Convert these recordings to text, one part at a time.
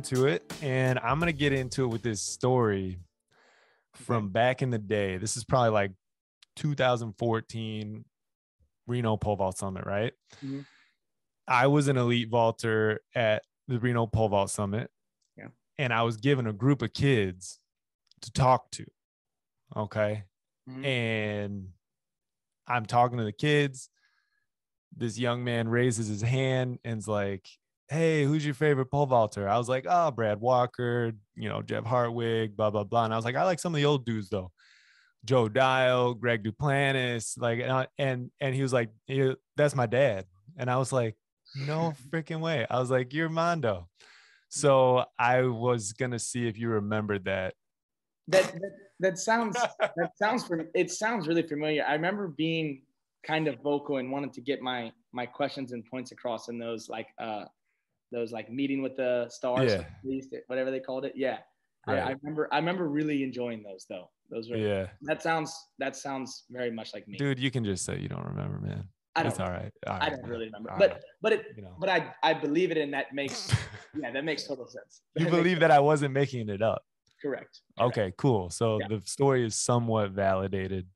into it, and I'm going to get into it with this story from back in the day. This is probably like 2014 Reno Pole Vault Summit, right? Mm-hmm. I was an elite vaulter at the Reno Pole Vault Summit, and I was given a group of kids to talk to. Okay. Mm-hmm. And I'm talking to the kids. This young man raises his hand and's like, "Hey, who's your favorite pole vaulter?" I was like, "Oh, Brad Walker, Jeff Hartwig, blah, blah, blah." And I was like, "I like some of the old dudes though. Joe Dial, Greg Duplantis." Like, and he was like, "That's my dad." And I was like, "No freaking way." I was like, "You're Mondo." So I was going to see if you remembered that. That sounds it sounds really familiar. I remember being kind of vocal and wanted to get my questions and points across in those meeting with the stars, whatever they called it. Yeah. Right. I remember really enjoying those though. Those were, that sounds very much like me. Dude, you can just say you don't remember, man. It's all right. I don't really remember, but I believe it, and that makes that makes total sense. You believe that I wasn't making it up? Correct. Okay, cool. So the story is somewhat validated,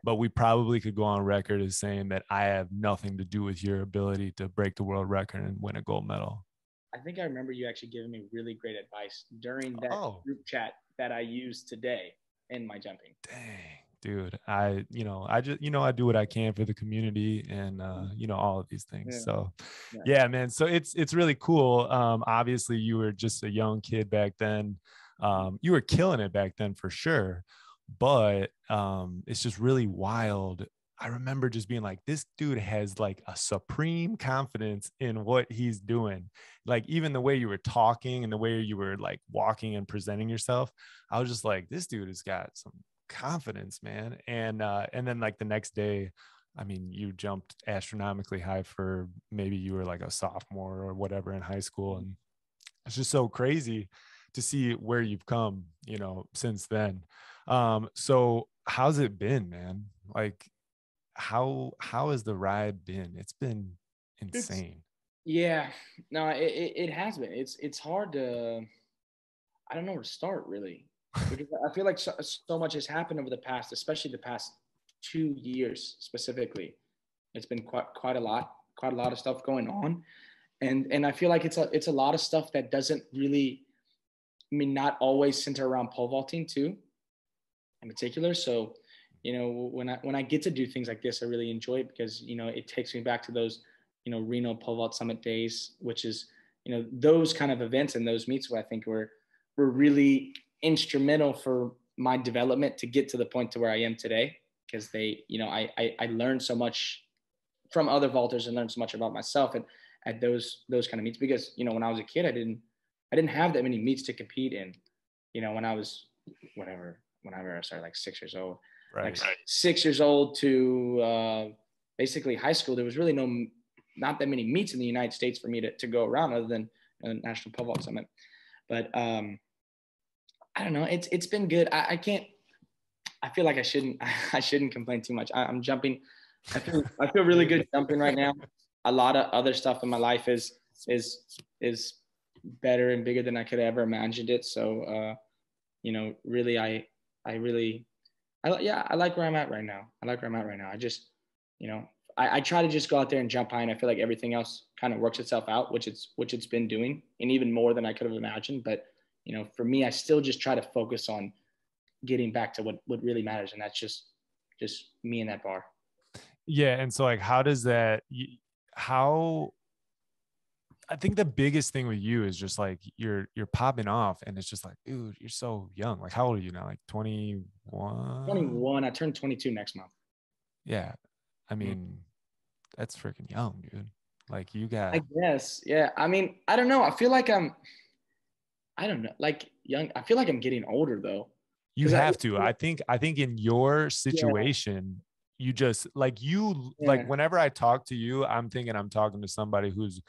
but we probably could go on record as saying that I have nothing to do with your ability to break the world record and win a gold medal. I think I remember you actually giving me really great advice during that group chat that I used today in my jumping. Dang, dude. I do what I can for the community and, all of these things. Yeah. So yeah, man. So it's really cool. Obviously you were just a young kid back then. You were killing it back then for sure, but it's just really wild. I remember just being like, this dude has like a supreme confidence in what he's doing. Like even the way you were talking and the way you were like walking and presenting yourself, I was just like, this dude has got some confidence, man. And then like the next day, I mean, you jumped astronomically high for maybe you were like a sophomore or whatever in high school. And it's just so crazy to see where you've come, since then. So how's it been, man? Like, how has the ride been? It's been insane. It has been. It's hard to, I don't know where to start really, because I feel like so much has happened over the past, especially the past 2 years specifically. It's been quite a lot of stuff going on, and I feel like it's a lot of stuff that doesn't really, not always center around pole vaulting too, in particular. So, when I get to do things like this, I really enjoy it because, it takes me back to those, Reno Pole Vault Summit days, which is, those kind of events and those meets where I think were really instrumental for my development to get to the point to where I am today. Because they, I learned so much from other vaulters and learned so much about myself at those kind of meets, because, when I was a kid, I didn't have that many meets to compete in, when I was whenever I started, like 6 years old. Right. Like 6 years old to basically high school, there was really not that many meets in the United States for me to go around other than the National Pole Vault Summit. But I don't know. It's been good. I feel like I shouldn't complain too much. I'm jumping. I feel really good jumping right now. A lot of other stuff in my life is better and bigger than I could have ever imagined it. So, really, I like where I'm at right now. I just, I try to just go out there and jump high, and I feel like everything else kind of works itself out, which it's been doing, and even more than I could have imagined. But, for me, I still just try to focus on getting back to what really matters. And that's just me in that bar. Yeah. And so like, I think the biggest thing with you is just like, you're popping off, and it's just like, dude, you're so young. Like, how old are you now? Like 21? 21. I turned 22 next month. Yeah. I mean, that's freaking young, dude. Like you got, I guess. Yeah. I mean, I don't know. I feel like I don't know, like young. I feel like I'm getting older though. You have to. I think in your situation, you just like like whenever I talk to you, I'm thinking I'm talking to somebody who's,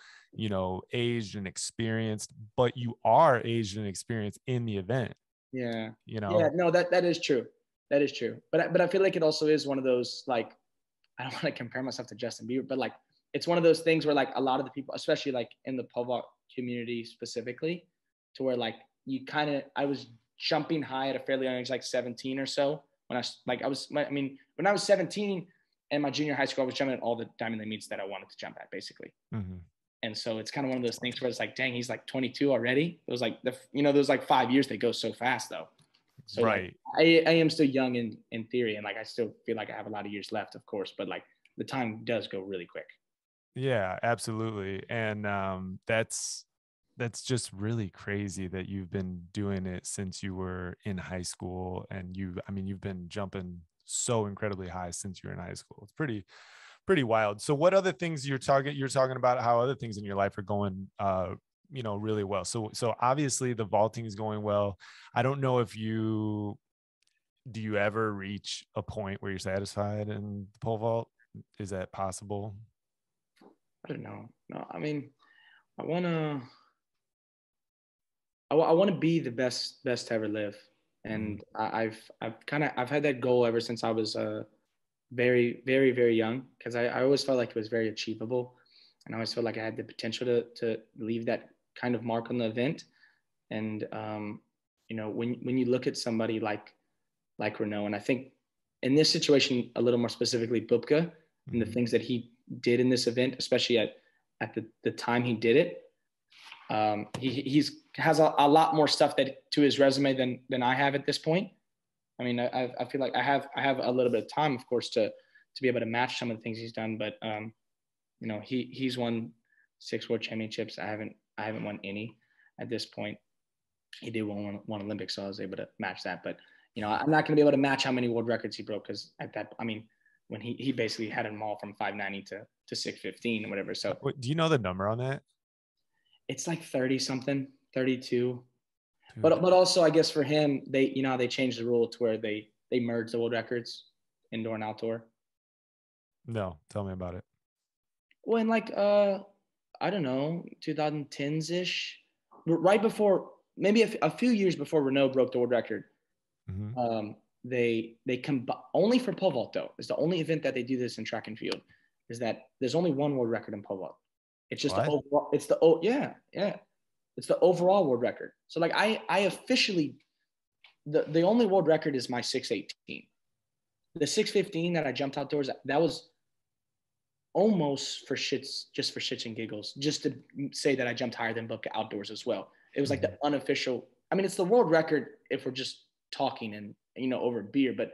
aged and experienced, but you are aged and experienced in the event. Yeah. Yeah, no, that is true. That is true. But I feel like it also is one of those, like, I don't want to compare myself to Justin Bieber, but like, it's one of those things where like a lot of the people, especially like in the pole vault community specifically, to where like I was jumping high at a fairly young age, like 17 or so. When I was 17 in my junior high school, I was jumping at all the Diamond League meets that I wanted to jump at, basically. Mm-hmm. And so it's kind of one of those things where it's like, dang, he's like 22 already. It was like those like 5 years, they go so fast though. So right. Like, I am still young in theory, and like I still feel like I have a lot of years left, of course, but like the time does go really quick. Yeah, absolutely. And that's just really crazy that you've been doing it since you were in high school, and you've been jumping so incredibly high since you were in high school. It's pretty wild. So what other things you're talking about how other things in your life are going really well. So obviously the vaulting is going well. I don't know if do you ever reach a point where you're satisfied in the pole vault? Is that possible? I don't know. No, I mean, I want to be the best to ever live. And I've had that goal ever since I was very, very, very young, because I always felt like it was very achievable, and I always felt like I had the potential to leave that kind of mark on the event. And when you look at somebody like Renault, and I think in this situation a little more specifically Bubka, and the things that he did in this event, especially at the time he did it, he has a lot more stuff that to his resume than I have at this point. I mean, I feel like I have a little bit of time, of course, to be able to match some of the things he's done. But he's won 6 world championships. I haven't won any at this point. He did win one Olympic, so I was able to match that. But I'm not going to be able to match how many world records he broke, because when he basically had them all from 590 to 615 or whatever. So do you know the number on that? It's like 30 something, 32. But also, I guess for him, they changed the rule to where they merged the world records, indoor and outdoor. No, tell me about it. Well, in like I don't know, 2010s ish, right before, maybe a few years before Renault broke the world record. Mm-hmm. They only for pole vault though. It's the only event that they do this in track and field. Is that there's only one world record in pole vault. It's just the overall. It's It's the overall world record. So like I officially, the only world record is my 618. The 615 that I jumped outdoors, that was almost for shits and giggles, just to say that I jumped higher than Bubka outdoors as well. It was like the unofficial. I mean, it's the world record if we're just talking and over beer, but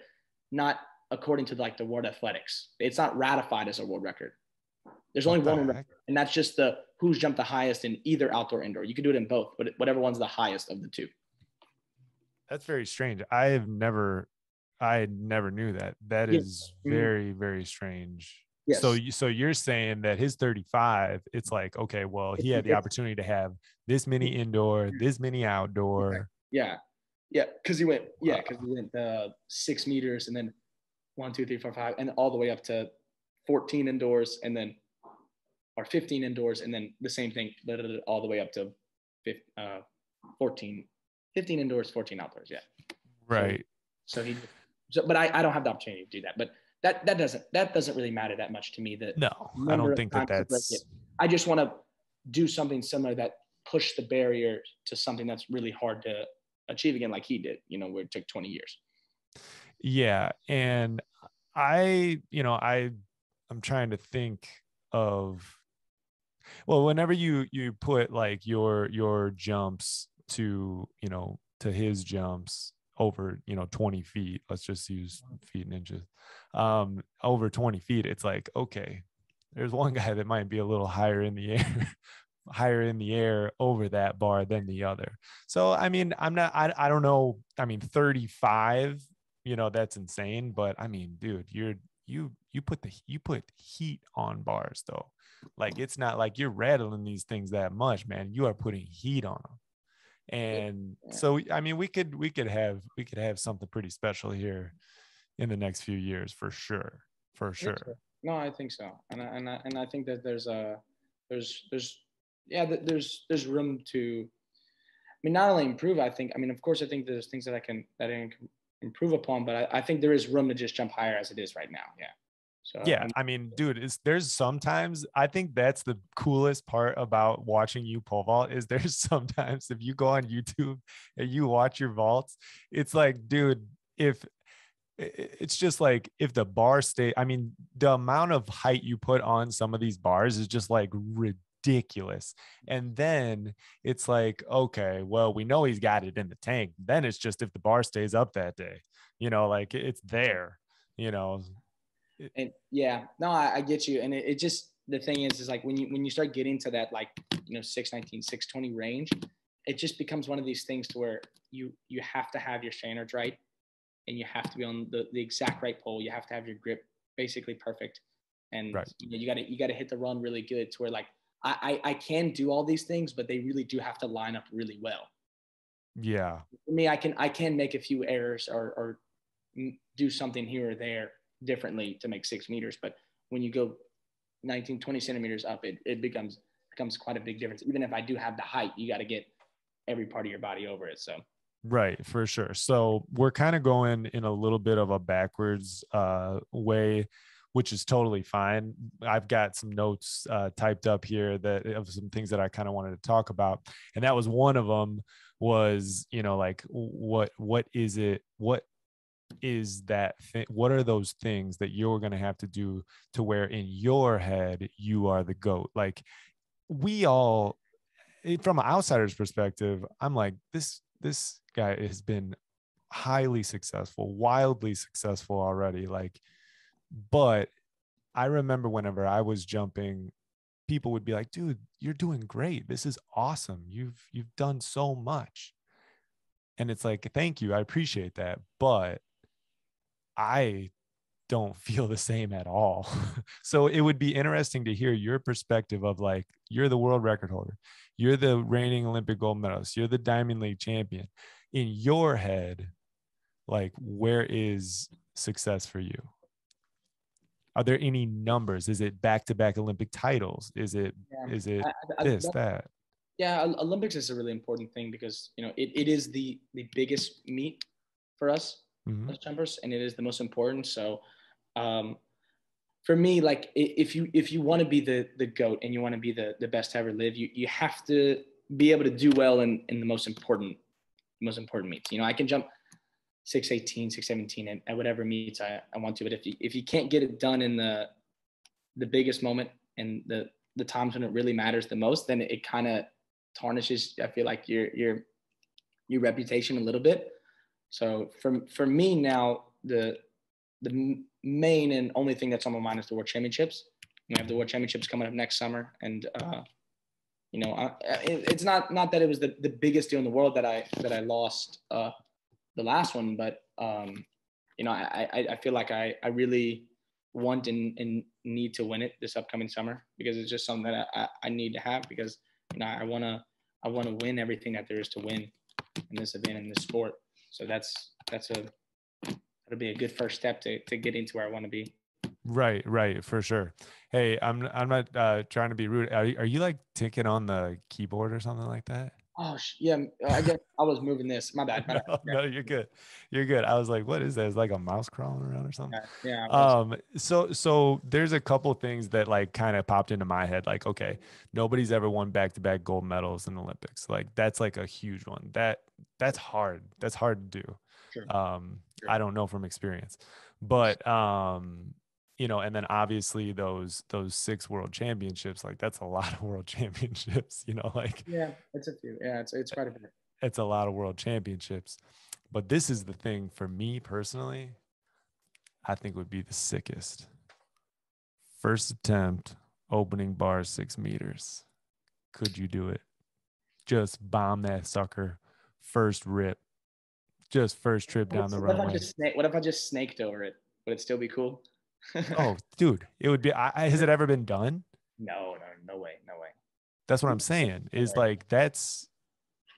not according to like the World Athletics. It's not ratified as a world record. There's only one record, and that's just the who's jumped the highest in either outdoor or indoor. You can do it in both, but whatever one's the highest of the two. That's very strange. I never knew that. That is very, very strange. Yes. So you're saying that his 35, it's like, okay, well, he had the opportunity to have this many indoor, this many outdoor. Yeah. Because he went 6 meters, and then 1, 2, 3, 4, 5, and all the way up to 14 indoors, and then or 15 indoors, and then the same thing all the way up to 15 indoors, 14 outdoors. Yeah. Right. But I don't have the opportunity to do that. But that doesn't really matter that much to me. I don't think that's. I just want to do something similar that push the barrier to something that's really hard to achieve again, like he did. Where it took 20 years. Yeah, and I'm trying to think of. Well, whenever you put like your jumps to his jumps over 20 feet, let's just use feet and inches, over 20 feet, it's like, okay, there's one guy that might be a little higher in the air over that bar than the other. So I mean, I don't know, I mean 35, that's insane, but I mean, dude, you put heat on bars though. Like, it's not like you're rattling these things that much, man. You are putting heat on them. And so, I mean, we could have something pretty special here in the next few years for sure. No, I think so. And I think that there's room to, I mean, not only improve, I mean, of course, I think there's things that I can improve upon, but I think there is room to just jump higher as it is right now. Yeah. So Yeah, I mean, dude, there's sometimes I think that's the coolest part about watching you pole vault is there's sometimes if you go on YouTube and you watch your vaults, it's like, dude, if it's just like if the bar stay, I mean, the amount of height you put on some of these bars is just like ridiculous. And then it's like, okay, well, we know he's got it in the tank. Then it's just if the bar stays up that day, like it's there, you know. And yeah, no, I get you. And it just, the thing is like when you start getting to that, like, 619, 620 range, it just becomes one of these things to where you have to have your standards right. And you have to be on the exact right pole. You have to have your grip basically perfect. And right. you gotta hit the run really good to where like, I can do all these things, but they really do have to line up really well. Yeah. For me, I can make a few errors or do something here or there differently to make 6 meters. But when you go 19, 20 centimeters up, it becomes quite a big difference. Even if I do have the height, you got to get every part of your body over it. So. Right, for sure. So we're kind of going in a little bit of a backwards way, which is totally fine. I've got some notes typed up here that of some things that I kind of wanted to talk about, and that was one of them. Was like what is it? What is that thing? What are those things that you're going to have to do to where in your head you are the GOAT? Like we all, from an outsider's perspective, I'm like this guy has been highly successful, wildly successful already. Like, but I remember whenever I was jumping, people would be like, dude, you're doing great. This is awesome. You've done so much. And it's like, thank you. I appreciate that. But I don't feel the same at all. So it would be interesting to hear your perspective of like, you're the world record holder. You're the reigning Olympic gold medalist. You're the Diamond League champion. In your head, like, where is success for you? Are there any numbers? Is it back-to-back Olympic titles? Is it this, that? Yeah, Olympics is a really important thing because it is the biggest meet for us as jumpers, and it is the most important. So for me, like if you want to be the GOAT and you want to be the best to ever live, you have to be able to do well in the most important meets. I can jump 618, 617 at whatever meets I want to, but if you can't get it done in the biggest moment and the times when it really matters the most, then it kind of tarnishes, I feel like, your reputation a little bit. So for me now, the main and only thing that's on my mind is the World Championships. We have the World Championships coming up next summer, and it's not that it was the biggest deal in the world that I lost the last one, but I feel like I really want and need to win it this upcoming summer because it's just something that I need to have because I want to win everything that there is to win in this event, in this sport. So that'll be a good first step to getting to where I want to be. Right, for sure. Hey, I'm not trying to be rude. Are you like ticking on the keyboard or something like that? Oh yeah, I guess I was moving this. My bad. No, you're good. You're good. I was like, what is that? It's like a mouse crawling around or something. Yeah. So there's a couple things that like kind of popped into my head. Like, okay, nobody's ever won back-to-back gold medals in the Olympics. Like that's like a huge one. That's hard. That's hard to do. Sure. I don't know from experience, but and then obviously those 6 world championships, like that's a lot of world championships, like yeah, it's a few. Yeah, it's quite a bit. It's a lot of world championships. But this is the thing for me personally, I think would be the sickest. First attempt, opening bar 6 meters. Could you do it? Just bomb that sucker. First rip. Just first trip down the runway. What if I just snaked over it? Would it still be cool? Oh, dude, it would be. Has it ever been done? No way. That's what I'm saying. Is like that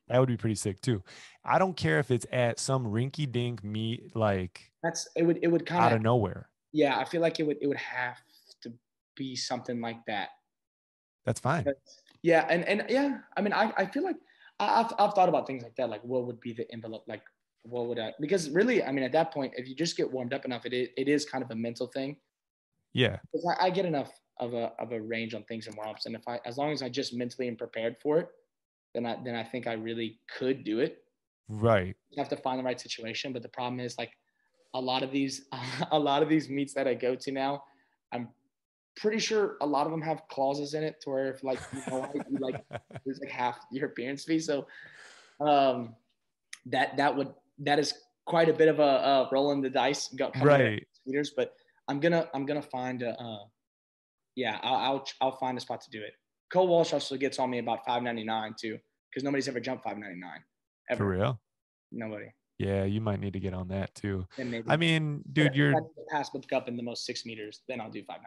would be pretty sick too. I don't care if it's at some rinky dink meet, like it would kind of out of nowhere. Yeah, I feel like it would have to be something like that. That's fine. Yeah, and yeah, I mean, I feel like I've thought about things like that, like what would be the envelope, like what would I? Because really, I mean, at that point, if you just get warmed up enough, it is kind of a mental thing. Yeah. Because I get enough of a range on things in warm-ups. And as long as I just mentally am prepared for it, then I think I really could do it. Right. You have to find the right situation. But the problem is like a lot of these a lot of these meets that I go to now, I'm pretty sure a lot of them have clauses in it to where if like you like there's like half your appearance fee. So that is quite a bit of a roll in the dice coming in at Right. meters. But I'm gonna find yeah, I'll find a spot to do it. Cole Walsh also gets on me about $5.99 too, because nobody's ever jumped $5.99 For ever. real. Nobody. Yeah, you might need to get on that too. And maybe I mean, dude, if I pass book up in the most 6 meters, then I'll do $5.99.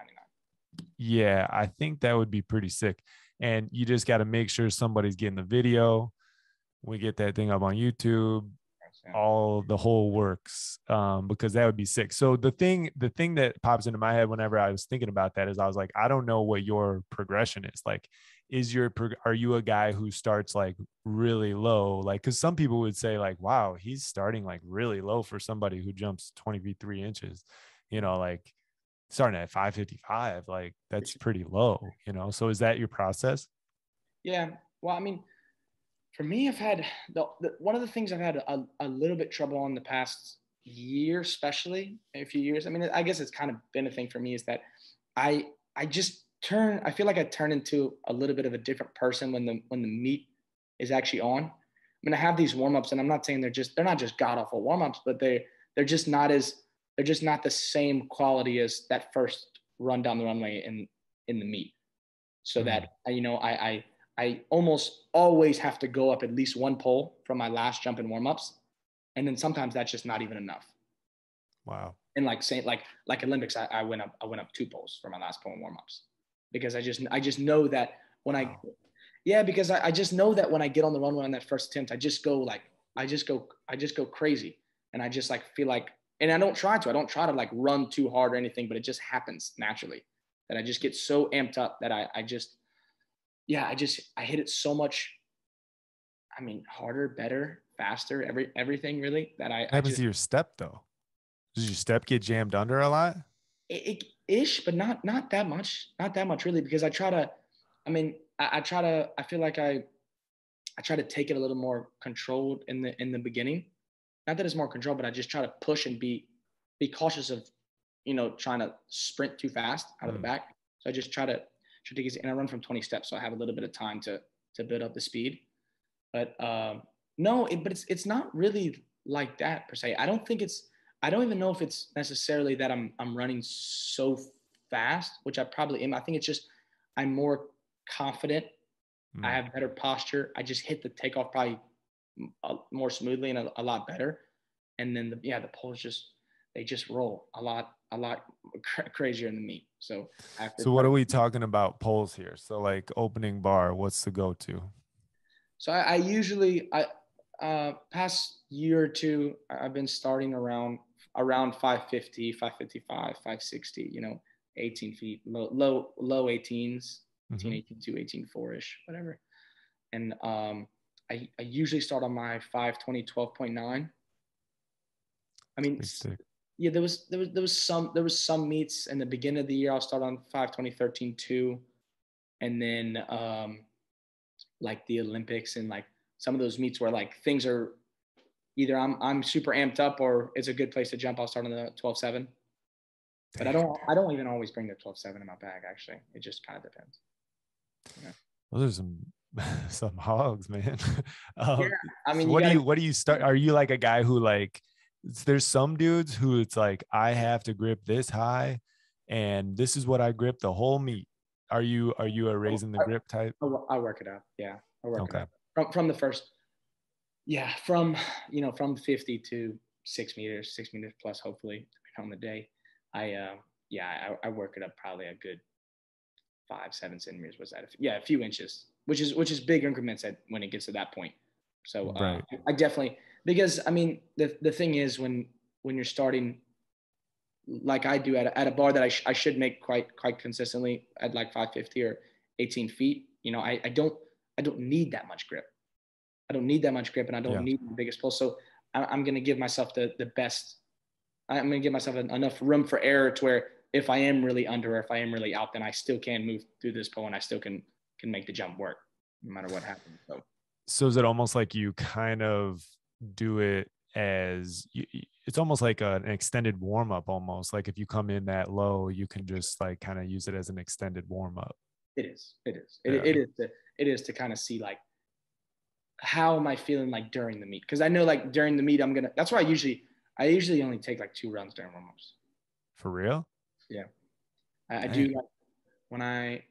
yeah, I think that would be pretty sick. And you just got to make sure somebody's getting the video. We get that thing up on YouTube, all the whole works, because that would be sick. So the thing that pops into my head whenever I was thinking about that is I was like, I don't know what your progression is like. Are you a guy who starts like really low? Like, because some people would say like, wow, he's starting like really low for somebody who jumps 20 feet 3 inches, like starting at 555, like that's pretty low, so is that your process? Yeah, well, I mean, for me, I've had one of the things I've had a little bit trouble on the past year, especially a few years. I mean, I guess it's kind of been a thing for me is that I just I feel like I turn into a little bit of a different person when the meet is actually on. I mean, I have these warm-ups, and I'm not saying they're not just god awful warm-ups, but they're just not the same quality as that first run down the runway in the meet. So that I almost always have to go up at least one pole from my last jump in warm-ups, and then sometimes that's just not even enough. Wow. And like Olympics, I went up 2 poles for my last pole in warm-ups because I just know that when because I just know that when I get on the runway on that first attempt, I just go crazy, and I just like feel like, and I don't try to like run too hard or anything, but it just happens naturally that I just get so amped up that I hit it so much. I mean, harder, better, faster, everything really that What happens to your step though? Does your step get jammed under a lot? Ish, but not that much really, because I try to, I mean, I try to, I feel like I try to take it a little more controlled in the beginning. Not that it's more controlled, but I just try to push and be cautious of, trying to sprint too fast out of the back. So I just try to take it, and I run from 20 steps, so I have a little bit of time to build up the speed. But no, but it's not really like that per se. I don't even know if it's necessarily that I'm running so fast, which I probably am. I think it's just I'm more confident. I have better posture. I just hit the takeoff probably more smoothly and a lot better. And then the poles just roll a lot crazier in the meet. So what are we talking about poles here? So like opening bar, what's the go-to? So I usually past year or two, I've been starting around 550, 555, 560, 18 feet, low 18s, 18.2, 18.4-ish, whatever. And I usually start on my 520, 12.9. I mean, yeah, there was some meets in the beginning of the year. I'll start on 520, 13.2. And then like the Olympics and like some of those meets where like things are either I'm super amped up or it's a good place to jump, I'll start on the 12.7. But I don't even always bring the 12.7 in my bag, actually. It just kind of depends. Yeah. Those are some hogs, man. Yeah, I mean, so what do you start? Are you like a guy who like, there's some dudes who it's like, I have to grip this high and this is what I grip the whole meet. Are you a raising the grip type? I work it up. Yeah. I work it up from the first. Yeah. From 50 to 6 meters plus, hopefully on the day. I work it up probably a good 5-7 centimeters. Was that? A few inches, which is big increments when it gets to that point. So right. I definitely, because I mean, the thing is when you're starting like I do at a bar that I should make quite consistently at like 550 or 18 feet, I don't need that much grip. I don't need that much grip, and I don't need the biggest pull. So I'm going to give myself the best. I'm going to give myself enough room for error to where if I am really under, or if I am really out, then I still can move through this pole and I still can make the jump work no matter what happens. So is it almost like you kind of do it as it's almost like an extended warm up, almost like if you come in that low, you can just like kind of use it as an extended warm up. It is. It is to kind of see like, how am I feeling like during the meet? Because I know like during the meet, that's why I usually only take like 2 runs during warm ups. For real? Yeah. I do like when I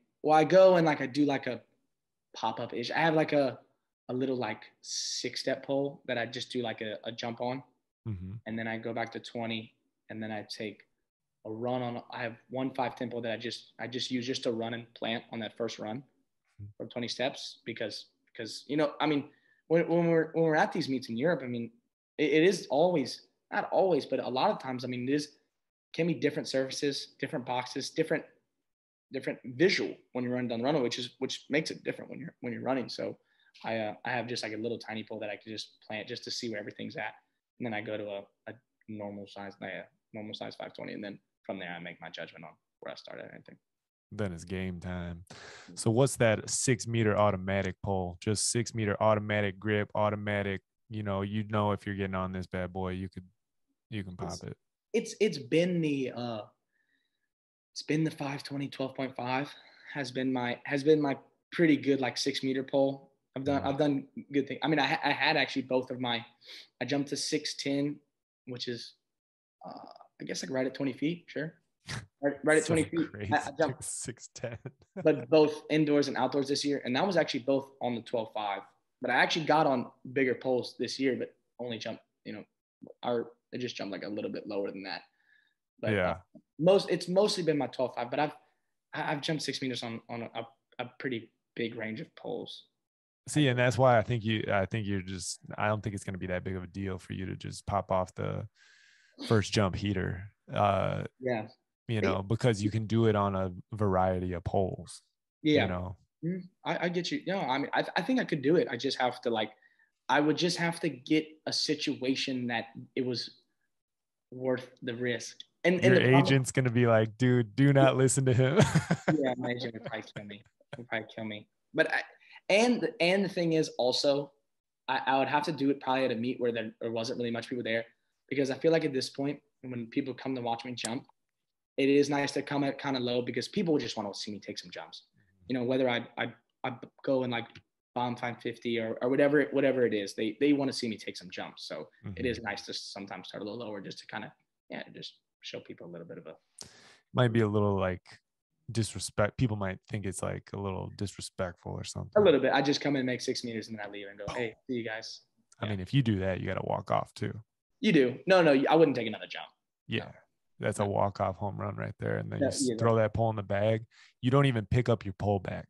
go and like I do like a pop up ish. I have like a little like 6-step pole that I just do like a jump on. Mm-hmm. And then I go back to 20, and then I take a run on. I have 1 5-10 pole that I just use just to run and plant on that first run for 20 steps because you know, I mean, when we're at these meets in Europe, I mean, it is always, not always, but a lot of times, I mean, can be different surfaces, different boxes, different visual when you're running down the runway, which makes it different when you're running. So I have just like a little tiny pole that I can just plant just to see where everything's at, and then I go to a normal size 520, and then from there I make my judgment on where I start at anything. Then it's game time. So what's that 6-meter automatic pole? Just 6-meter automatic grip, automatic. You know if you're getting on this bad boy, you can pop it. It's been the 520 12.5 has been my pretty good like 6-meter pole. I've done good things. I mean, I had actually both of I jumped to 610, which is I guess like right at 20 feet, sure. Right at 20 feet. I jumped 610. But both indoors and outdoors this year, and that was actually both on the 12.5. But I actually got on bigger poles this year, but only jumped, I just jumped like a little bit lower than that. But yeah, it's mostly been my 12.5. But I've jumped 6 meters on a pretty big range of poles. See, and that's why I think you're just, I don't think it's going to be that big of a deal for you to just pop off the first jump heater. Yeah. Because you can do it on a variety of poles. Yeah. I get you. No, I mean, I think I could do it. I just have to I would just have to get a situation that it was worth the risk. And your agent's going to be like, dude, do not listen to him. Yeah, my agent would probably kill me. But and the thing is also, I would have to do it probably at a meet where there wasn't really much people there, because I feel like at this point, when people come to watch me jump, it is nice to come at kind of low because people just want to see me take some jumps. Whether I go and like bomb 550 or whatever it is, they want to see me take some jumps. So it is nice to sometimes start a little lower just to kind of just show people a little bit of might be a little like disrespect. People might think it's like a little disrespectful or something. A little bit. I just come in and make 6 meters and then I leave and go, hey, see you guys. I mean, if you do that, you got to walk off too. You do. No, I wouldn't take another jump. Yeah. That's a walk-off home run right there. And then you throw that pole in the bag. You don't even pick up your pole back.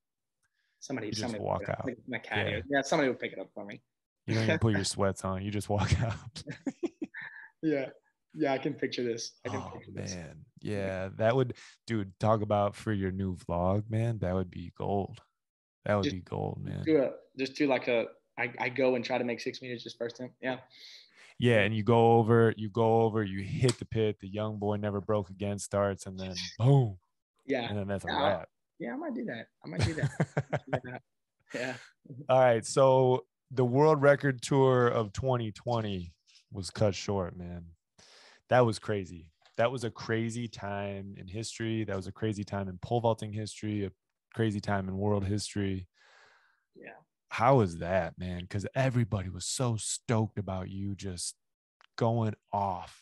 Somebody just walk out. My caddy. Yeah, somebody will pick it up for me. You don't even put your sweats on. You just walk out. Yeah, I can picture this. Man. Yeah, that would, dude, talk about for your new vlog, man. That would be gold. That would be gold, man. Just do like I go and try to make 6 meters just first time. Yeah. Yeah, and you go over, you hit the pit, the young boy never broke again starts, and then boom. Yeah. And then that's a wrap. Yeah, I might do that. Yeah. All right. So the world record tour of 2020 was cut short, man. That was crazy. That was a crazy time in history. That was a crazy time in pole vaulting history, a crazy time in world history. Yeah. How was that, man? Because everybody was so stoked about you just going off.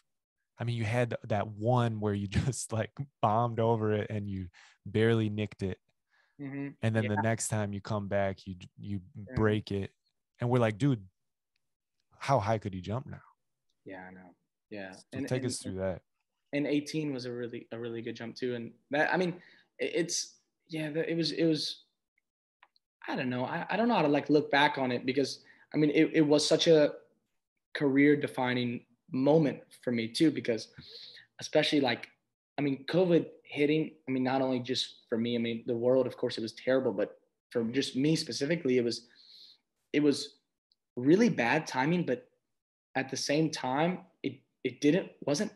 I mean, you had that one where you just like bombed over it and you barely nicked it. Mm-hmm. And then the next time you come back, you break it. And we're like, dude, how high could he jump now? Yeah, I know. Yeah. So take us through that. And 18 was a really good jump too. And that, I mean, it was, I don't know. I don't know how to like look back on it, because I mean, it was such a career defining moment for me too, because especially like, I mean, COVID hitting, I mean, not only just for me, I mean, the world, of course it was terrible, but for just me specifically, it was really bad timing, but at the same time, it wasn't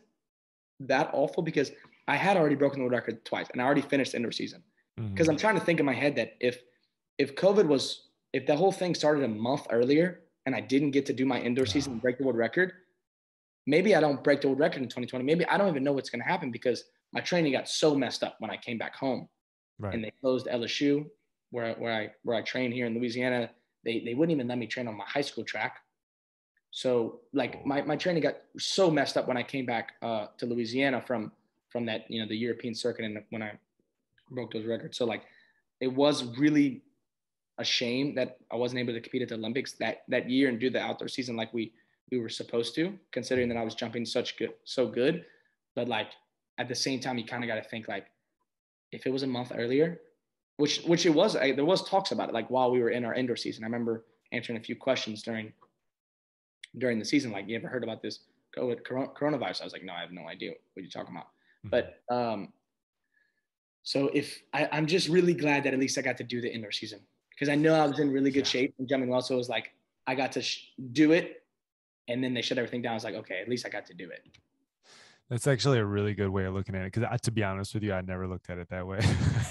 that awful, because I had already broken the world record twice, and I already finished the indoor season. Because I'm trying to think in my head that if the whole thing started a month earlier and I didn't get to do my indoor season and break the world record, maybe I don't break the world record in 2020. Maybe I don't even know what's going to happen because my training got so messed up when I came back home. Right. And they closed LSU where I train here in Louisiana. They wouldn't even let me train on my high school track. So like my training got so messed up when I came back to Louisiana from that, the European circuit, and when I broke those records. So like it was really a shame that I wasn't able to compete at the Olympics that year and do the outdoor season like we were supposed to, considering that I was jumping so good. But like at the same time, you kind of got to think like if it was a month earlier, which it was, there was talks about it like while we were in our indoor season. I remember answering a few questions during the season, like, you ever heard about this coronavirus? I was like, no, I have no idea what you're talking about. But so if I'm just really glad that at least I got to do the indoor season, because I know I was in really good shape and jumping well. So it was like I got to do it, and then they shut everything down. I was like, okay, at least I got to do it. That's actually a really good way of looking at it. Because to be honest with you, I never looked at it that way.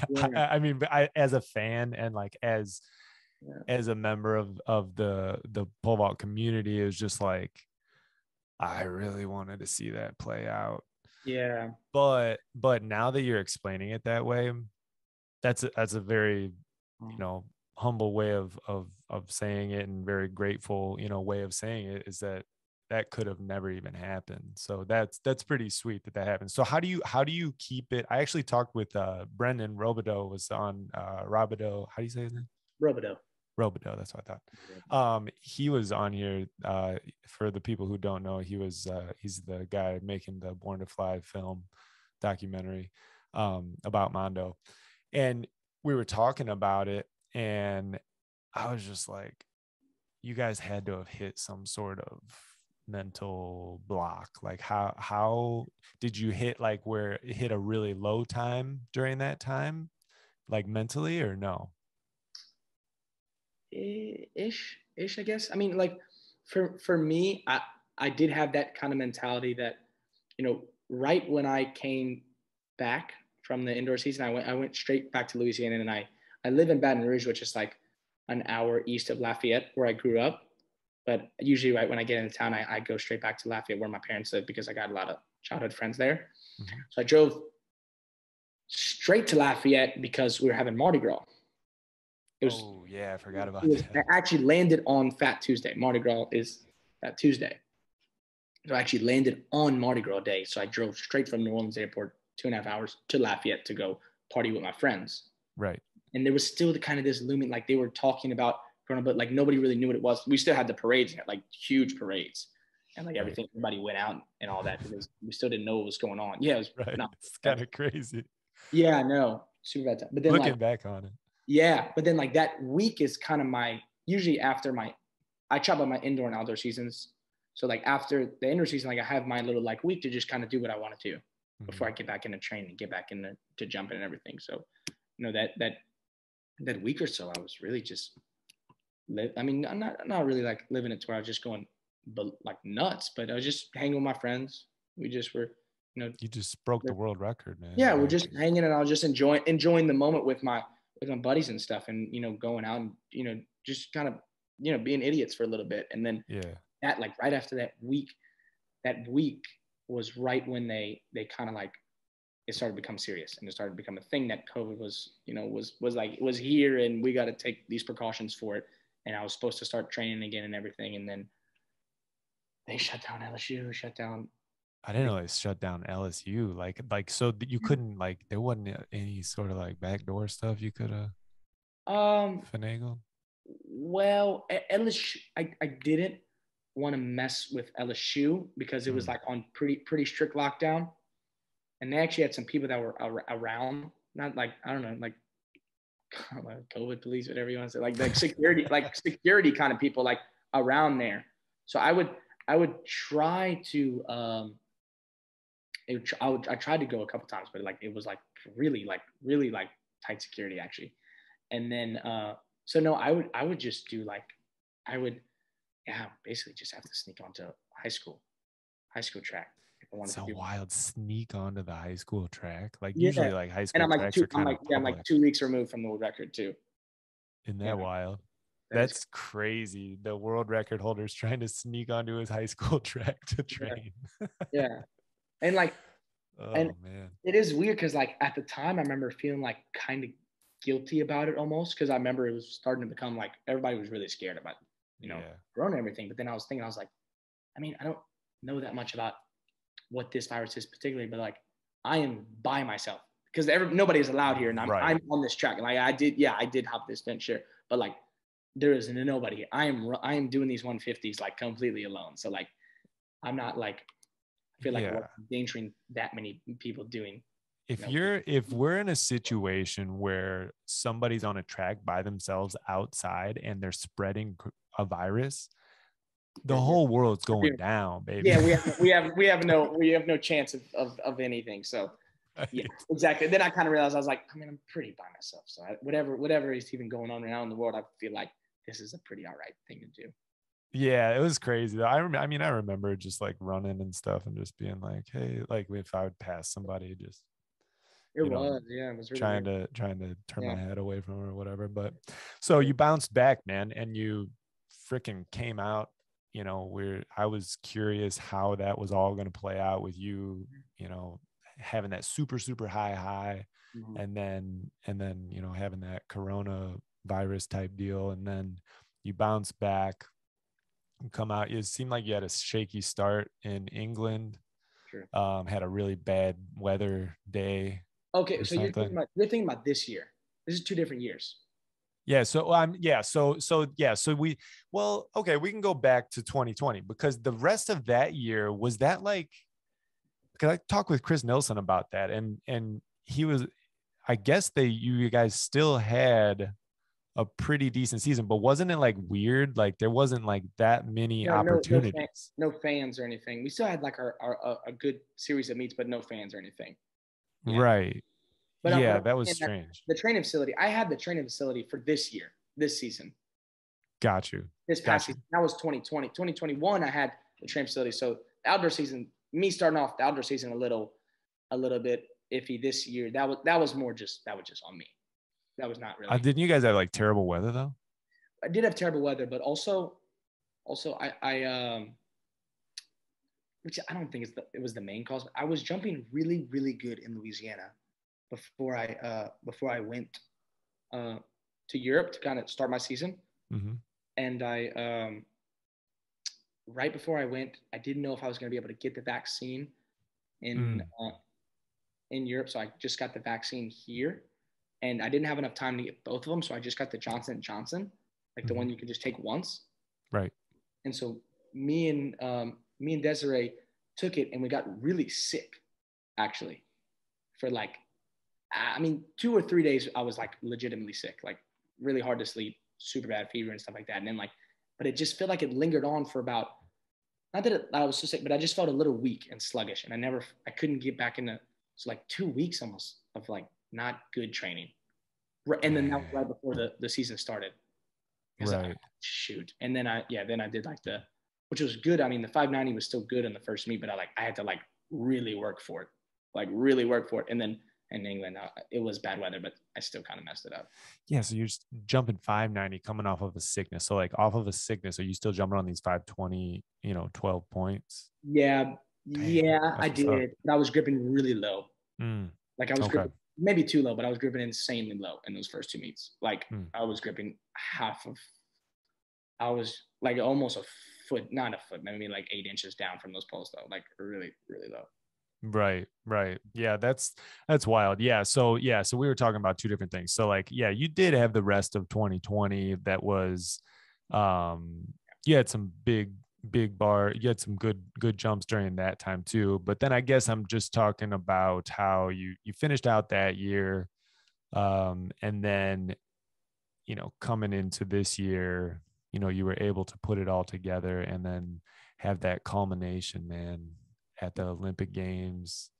Yeah. I mean, as a fan and like as a member of the pole vault community, it was just like I really wanted to see that play out. Yeah. But now that you're explaining it that way, that's a very humble way of saying it, and very grateful way of saying it, is that could have never even happened. So that's pretty sweet that happened. So how do you keep it? I actually talked with Brendan Robideau was on Robideau. How do you say his name? Robideau, that's what I thought. He was on here. For the people who don't know, he's the guy making the Born to Fly film documentary about Mondo. And we were talking about it, and I was just like, you guys had to have hit some sort of mental block. Like how did you hit a really low time during that time, like mentally, or no? Ish, I guess. I mean, like for me, I did have that kind of mentality that, right when I came back from the indoor season, I went straight back to Louisiana, and I live in Baton Rouge, which is like an hour east of Lafayette, where I grew up. But usually right when I get into town, I go straight back to Lafayette where my parents live, because I got a lot of childhood friends there. Mm-hmm. So I drove straight to Lafayette because we were having Mardi Gras. I forgot about that. I actually landed on Fat Tuesday. Mardi Gras is that Tuesday. So I actually landed on Mardi Gras Day. So I drove straight from New Orleans airport 2.5 hours to Lafayette to go party with my friends. Right. And there was still this looming, like they were talking about Corona, but like nobody really knew what it was. We still had the parades, like huge parades, and like everything, everybody went out and all that, because we still didn't know what was going on. Yeah, it was right. It's kind of crazy. Yeah, I know. Super bad time. But then looking back on it. Yeah, but then like that week is kind of usually after I chop up my indoor and outdoor seasons. So like after the indoor season, like I have my little like week to just kind of do what I want to do before I get back into training, get back into jumping and everything. So, that week or so, I was really just I mean, I'm not really like living it to where I was just going like nuts, but I was just hanging with my friends. We just were, you just broke the world record, man. Yeah, we're just hanging, and I was just enjoying the moment with my buddies and stuff, and going out and just kind of being idiots for a little bit, and then that like right after that week was right when they kind of like it started to become serious, and it started to become a thing that COVID was was here, and we got to take these precautions for it. And I was supposed to start training again and everything, and then they shut down LSU, I didn't know they shut down LSU. Like so you couldn't, like, there wasn't any sort of like backdoor stuff you could have finagled? Well, LSU, I didn't want to mess with LSU because it was like on pretty strict lockdown, and they actually had some people that were around, not like I don't know, like COVID police, whatever you want to say, like security, like security kind of people like around there. So I would try to I tried to go a couple times, but like it was like really tight security actually. And then so no, I would just do like basically just have to sneak onto high school track. So wild. Sneak onto the high school track. Like Yeah. usually like high And school tracks are kind of public. I'm like 2 weeks removed from the world record too. Isn't that wild? That's crazy. The world record holder's trying to sneak onto his high school track to train. Yeah. And like, oh man, it is weird because like at the time I remember feeling like kind of guilty about it almost, because I remember it was starting to become like everybody was really scared about, corona and everything. But then I was thinking, I was like, I mean, I don't know that much about what this virus is particularly, but like I am by myself because nobody is allowed here, and I'm on this track. And like I did hop this bench here, but like there is nobody. I am doing these 150s like completely alone. So like I'm not like, I feel like I'm endangering that many people doing. If we're in a situation where somebody's on a track by themselves outside and they're spreading a virus, the whole world's going down, baby. Yeah, we have no chance of anything. So yeah, exactly. Then I kind of realized I was like, I mean, I'm pretty by myself. So whatever is even going on right now in the world, I feel like this is a pretty all right thing to do. Yeah, it was crazy. I remember just like running and stuff and just being like, hey, like if I would pass somebody, just it was really trying to turn my head away from it or whatever. But so you bounced back, man, and you freaking came out. I was curious how that was all going to play out with you, having that super, super high, and then, having that coronavirus type deal. And then you bounce back and come out. It seemed like you had a shaky start in England. Sure. Had a really bad weather day. Okay. So you're thinking about this year. This is 2 different years. Yeah. So we can go back to 2020 because the rest of that year was that like, because I talked with Chris Nilsson about that, and he was, I guess you guys still had a pretty decent season, but wasn't it like weird? Like there wasn't like that many opportunities. No fans or anything. We still had like a good series of meets, but no fans or anything. Yeah. Right. But that was strange. The training facility, I had the training facility for this season. Got you. This past season, that was 2020. 2021, I had the training facility. So the outdoor season, me starting off the outdoor season a little bit iffy this year. That was just on me. That was not really. Didn't you guys have like terrible weather though? I did have terrible weather, but also I which I don't think it was the main cause. But I was jumping really, really good in Louisiana before I went to Europe to kind of start my season. Mm-hmm. And I right before I went, I didn't know if I was going to be able to get the vaccine in Europe, so I just got the vaccine here, and I didn't have enough time to get both of them, so I just got the Johnson & Johnson, like the one you can just take once. Right. And so me and Desiree took it, and we got really sick, actually, for like, 2 or 3 days. I was like legitimately sick, like really hard to sleep, super bad fever and stuff like that. And then like, but it just felt like it lingered on for about, not that I was so sick, but I just felt a little weak and sluggish, and I couldn't get back into, so like 2 weeks almost of like not good training. And then that was right before the season started. Right. Shoot. And then I did like which was good. I mean, the 590 was still good in the first meet, but I had to like really work for it. And then in England, it was bad weather, but I still kind of messed it up. Yeah. So you're just jumping 590 coming off of a sickness. So like off of a sickness, are you still jumping on these 520, 12 points? Yeah. I did. But I was gripping really low. Like I was gripping maybe too low, but I was gripping insanely low in those first 2 meets. Like I was gripping I was like almost a foot, not a foot, maybe like 8 inches down from those poles though, like really, really low. Right. Yeah, that's wild. Yeah. So we were talking about 2 different things. So like, yeah, you did have the rest of 2020 that was, you had some big bar, you had some good jumps during that time too. But then I guess I'm just talking about how you finished out that year, and then, coming into this year, you were able to put it all together and then have that culmination, man, at the Olympic Games,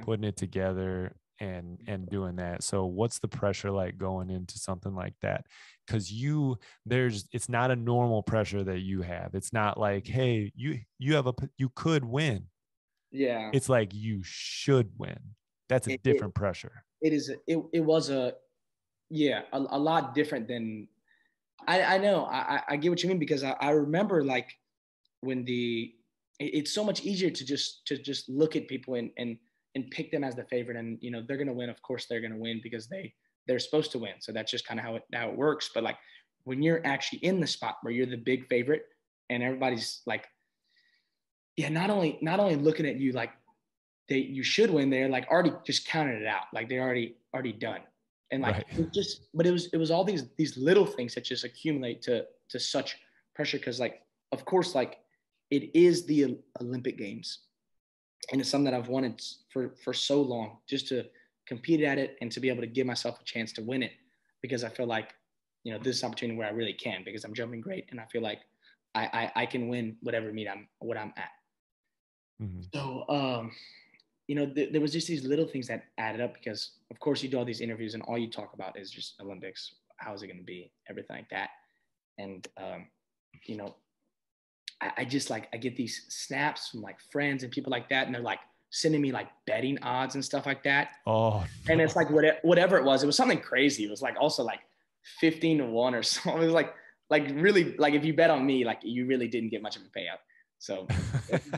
putting it together and doing that. So what's the pressure like going into something like that? Because it's not a normal pressure that you have. It's not like, hey, you could win. Yeah. It's like you should win. That's a different pressure. It was a lot different than I know. I get what you mean, because I remember like when it's so much easier to just look at people and pick them as the favorite, and you know they're gonna win. Of course they're gonna win because they're supposed to win. So that's just kind of how it works. But like when you're actually in the spot where you're the big favorite and everybody's like, yeah, not only looking at you like you should win, they're like already just counted it out, like they're already done. And like Right. it was all these little things that just accumulate to such pressure, because like of course like it is the Olympic Games, and it's something that I've wanted for so long, just to compete at it and to be able to give myself a chance to win it, because I feel like, you know, this is an opportunity where I really can, because I'm jumping great and I feel like I can win whatever meet I'm at. Mm-hmm. So you know, there was just these little things that added up, because of course you do all these interviews and all you talk about is just Olympics, how is it going to be, everything like that. And you know, I just like, I get these snaps from like friends and people like that, and they're like sending me like betting odds and stuff like that. Oh, no. And it's like whatever it was something crazy. It was like also like 15-1 or something. It was like really, like if you bet on me, like you really didn't get much of a payout. So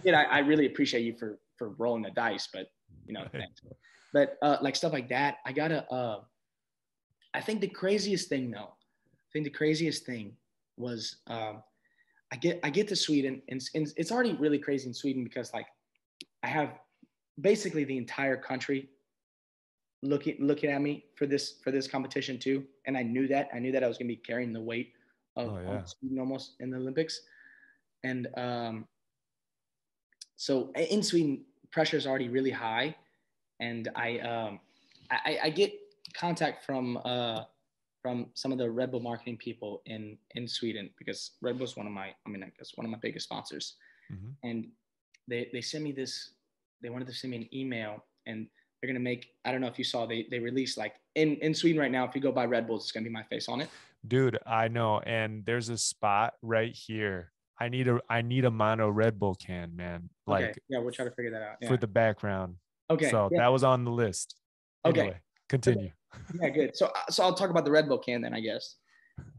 I really appreciate you for rolling the dice, but you know, thanks. But like stuff like that, I think the craziest thing was I get to Sweden, and it's already really crazy in Sweden, because like I have basically the entire country looking at me for this competition too, and I knew that I was going to be carrying the weight of Sweden almost in the Olympics. And so in Sweden, pressure is already really high, and I get contact from some of the Red Bull marketing people in Sweden, because Red Bull is one of my biggest sponsors. Mm-hmm. And they sent me this. They wanted to send me an email, and they're gonna make. I don't know if you saw. They released like in Sweden right now. If you go buy Red Bulls, it's gonna be my face on it. Dude, I know. And there's a spot right here. I need a mono Red Bull can, man. Like, okay, yeah, we'll try to figure that out. Yeah. For the background. Okay. So that was on the list. Anyway, okay. Continue. Yeah, good. So I'll talk about the Red Bull can then, I guess.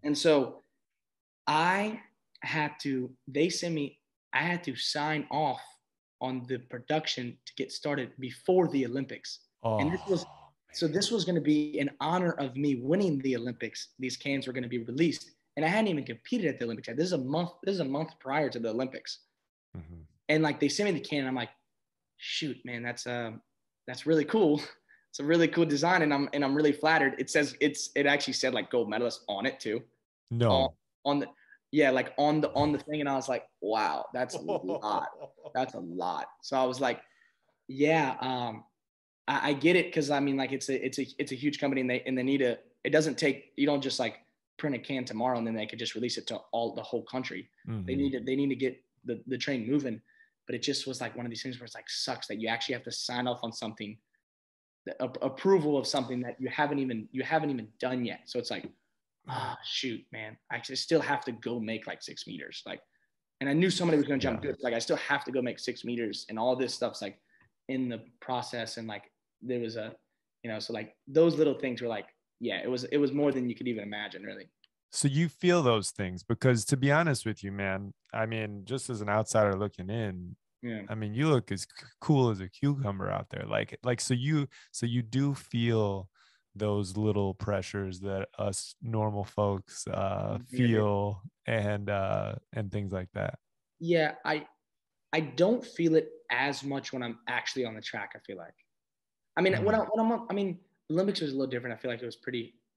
And so I had to sign off on the production to get started before the Olympics. Oh, and this was going to be in honor of me winning the Olympics. These cans were going to be released, and I hadn't even competed at the Olympics yet. This is a month prior to the Olympics. Mm-hmm. And like they sent me the can, and I'm like, shoot, man, that's really cool. It's a really cool design, and I'm really flattered. It actually said like gold medalist on it too. No. On the thing, and I was like, wow, that's a lot. That's a lot. So I was like, yeah, I get it, because I mean, like it's a huge company, and they need a. It doesn't take, you don't just like print a can tomorrow and then they could just release it to the whole country. Mm-hmm. They need to get the train moving. But it just was like one of these things where it's like, sucks that you actually have to sign off on something, approval of something that you haven't even done yet. So it's like, shoot, man, I just still have to go make like 6 meters. Like, and I knew somebody was going to jump good. Like I still have to go make 6 meters, and all this stuff's like in the process. And like, there was a, you know, so like those little things were like, yeah, it was more than you could even imagine, really. So you feel those things, because to be honest with you, man, I mean, just as an outsider looking in, yeah, I mean, you look as cool as a cucumber out there. Like, so you do feel those little pressures that us normal folks feel, and things like that. Yeah, I don't feel it as much when I'm actually on the track. I feel like, I mean, when I'm I mean, Olympics was a little different. I feel like it was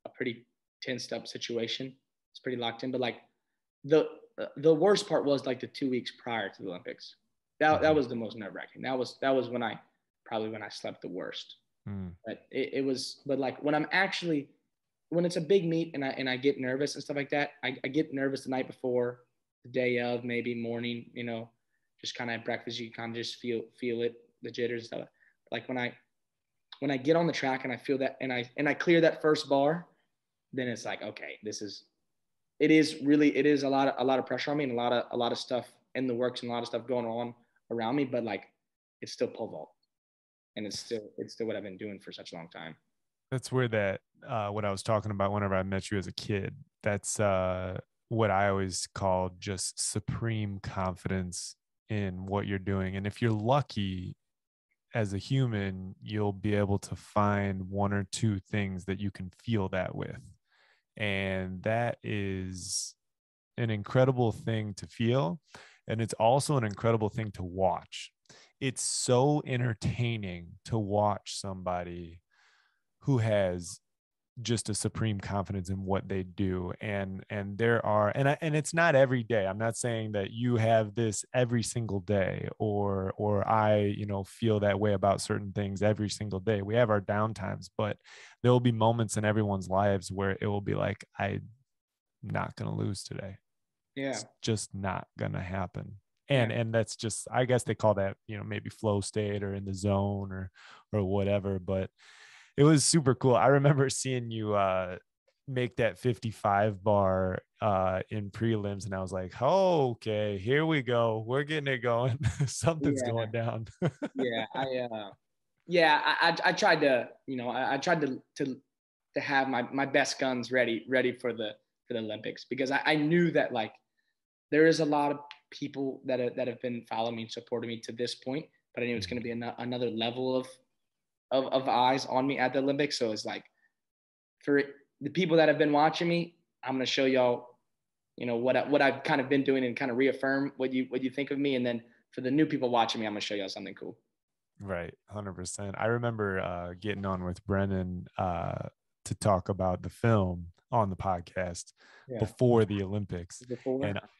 a pretty tensed up situation. It's pretty locked in. But like the worst part was like the 2 weeks prior to the Olympics. That was the most nerve wracking. That was when I slept the worst. Mm. But it was, but like when it's a big meet and I get nervous and stuff like that, I get nervous the night before, the day of, maybe morning, you know, just kind of at breakfast, you kind of just feel it, the jitters and stuff. Like when I get on the track and I feel that, and I clear that first bar, then it's like, okay, it is a lot of pressure on me, and a lot of stuff in the works, and a lot of stuff going on around me. But like, it's still pole vault, and it's still what I've been doing for such a long time. That's where that what I was talking about whenever I met you as a kid. That's what I always called just supreme confidence in what you're doing. And if you're lucky as a human, you'll be able to find one or two things that you can feel that with. And that is an incredible thing to feel. And it's also an incredible thing to watch. It's so entertaining to watch somebody who has just a supreme confidence in what they do. And there are, and it's not every day. I'm not saying that you have this every single day, or I, feel that way about certain things every single day. We have our down times, but there will be moments in everyone's lives where it will be like, I'm not going to lose today. Yeah. It's just not going to happen. And that's just, I guess they call that, maybe flow state or in the zone or whatever, but it was super cool. I remember seeing you make that 55 bar in prelims, and I was like, oh, okay, here we go. We're getting it going. Something's going down. I tried to, I tried to have my best guns ready for the Olympics, because I knew that, like, there is a lot of people that have been following me and supporting me to this point, but I knew it's going to be another level of eyes on me at the Olympics. So it's like, for the people that have been watching me, I'm going to show y'all, what I've kind of been doing, and kind of reaffirm what you think of me. And then for the new people watching me, I'm going to show y'all something cool. Right. 100%. I remember getting on with Brennan to talk about the film on the podcast before the Olympics.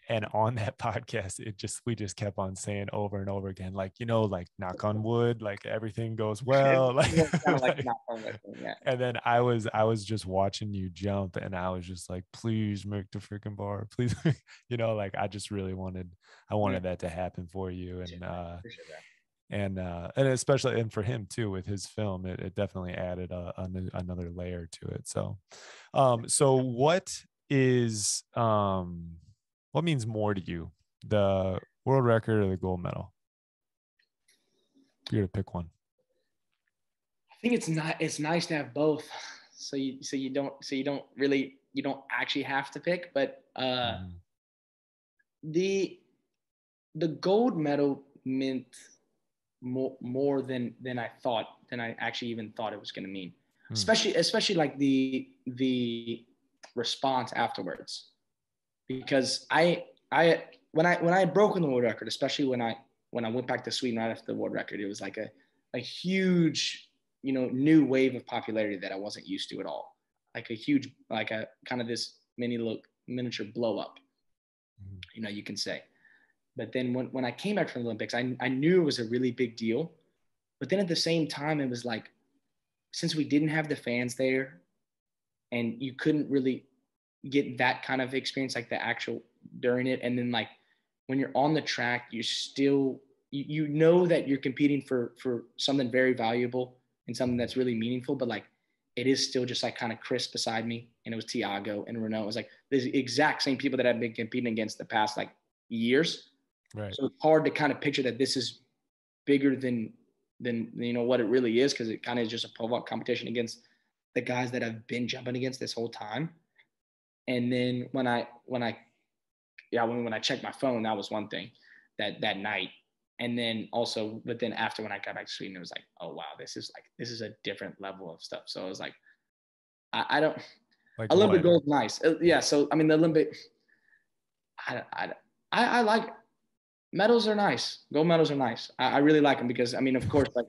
And on that podcast, we just kept on saying over and over again, like, like knock on wood, like everything goes well. Like, knock on wood, And then I was just watching you jump, and I was just like, please make the freaking bar, please. Like I just really wanted that to happen for you. And and especially, and for him too, with his film, it definitely added another layer to it. So what means more to you, the world record or the gold medal? If you're to pick one. I think it's nice to have both. So you don't actually have to pick, but the gold medal meant more than I actually even thought it was going to mean, especially like the response afterwards, because when I had broken the world record, especially when I went back to Sweden right after the world record, it was like a huge, new wave of popularity that I wasn't used to at all. Like a huge, like a kind of this miniature blow up, you can say. But then when I came back from the Olympics, I knew it was a really big deal. But then at the same time, it was like, since we didn't have the fans there, and you couldn't really get that kind of experience, like the actual during it. And then, like, when you're on the track, you still, you know that you're competing for something very valuable and something that's really meaningful, but like, it is still just like kind of Chris beside me. And it was Tiago and Renault. It was like the exact same people that I've been competing against the past like years. Right. So it's hard to kind of picture that this is bigger than what it really is, because it kind of is just a pole vault competition against the guys that I've been jumping against this whole time. And then when I checked my phone, that was one thing that night. And then also, but then after, when I got back to Sweden, it was like, oh wow, this is a different level of stuff. So it was like, I don't like Olympic gold, nice. Yeah. So I mean, the Olympic, I like medals are nice. Gold medals are nice. I really like them, because I mean, of course, like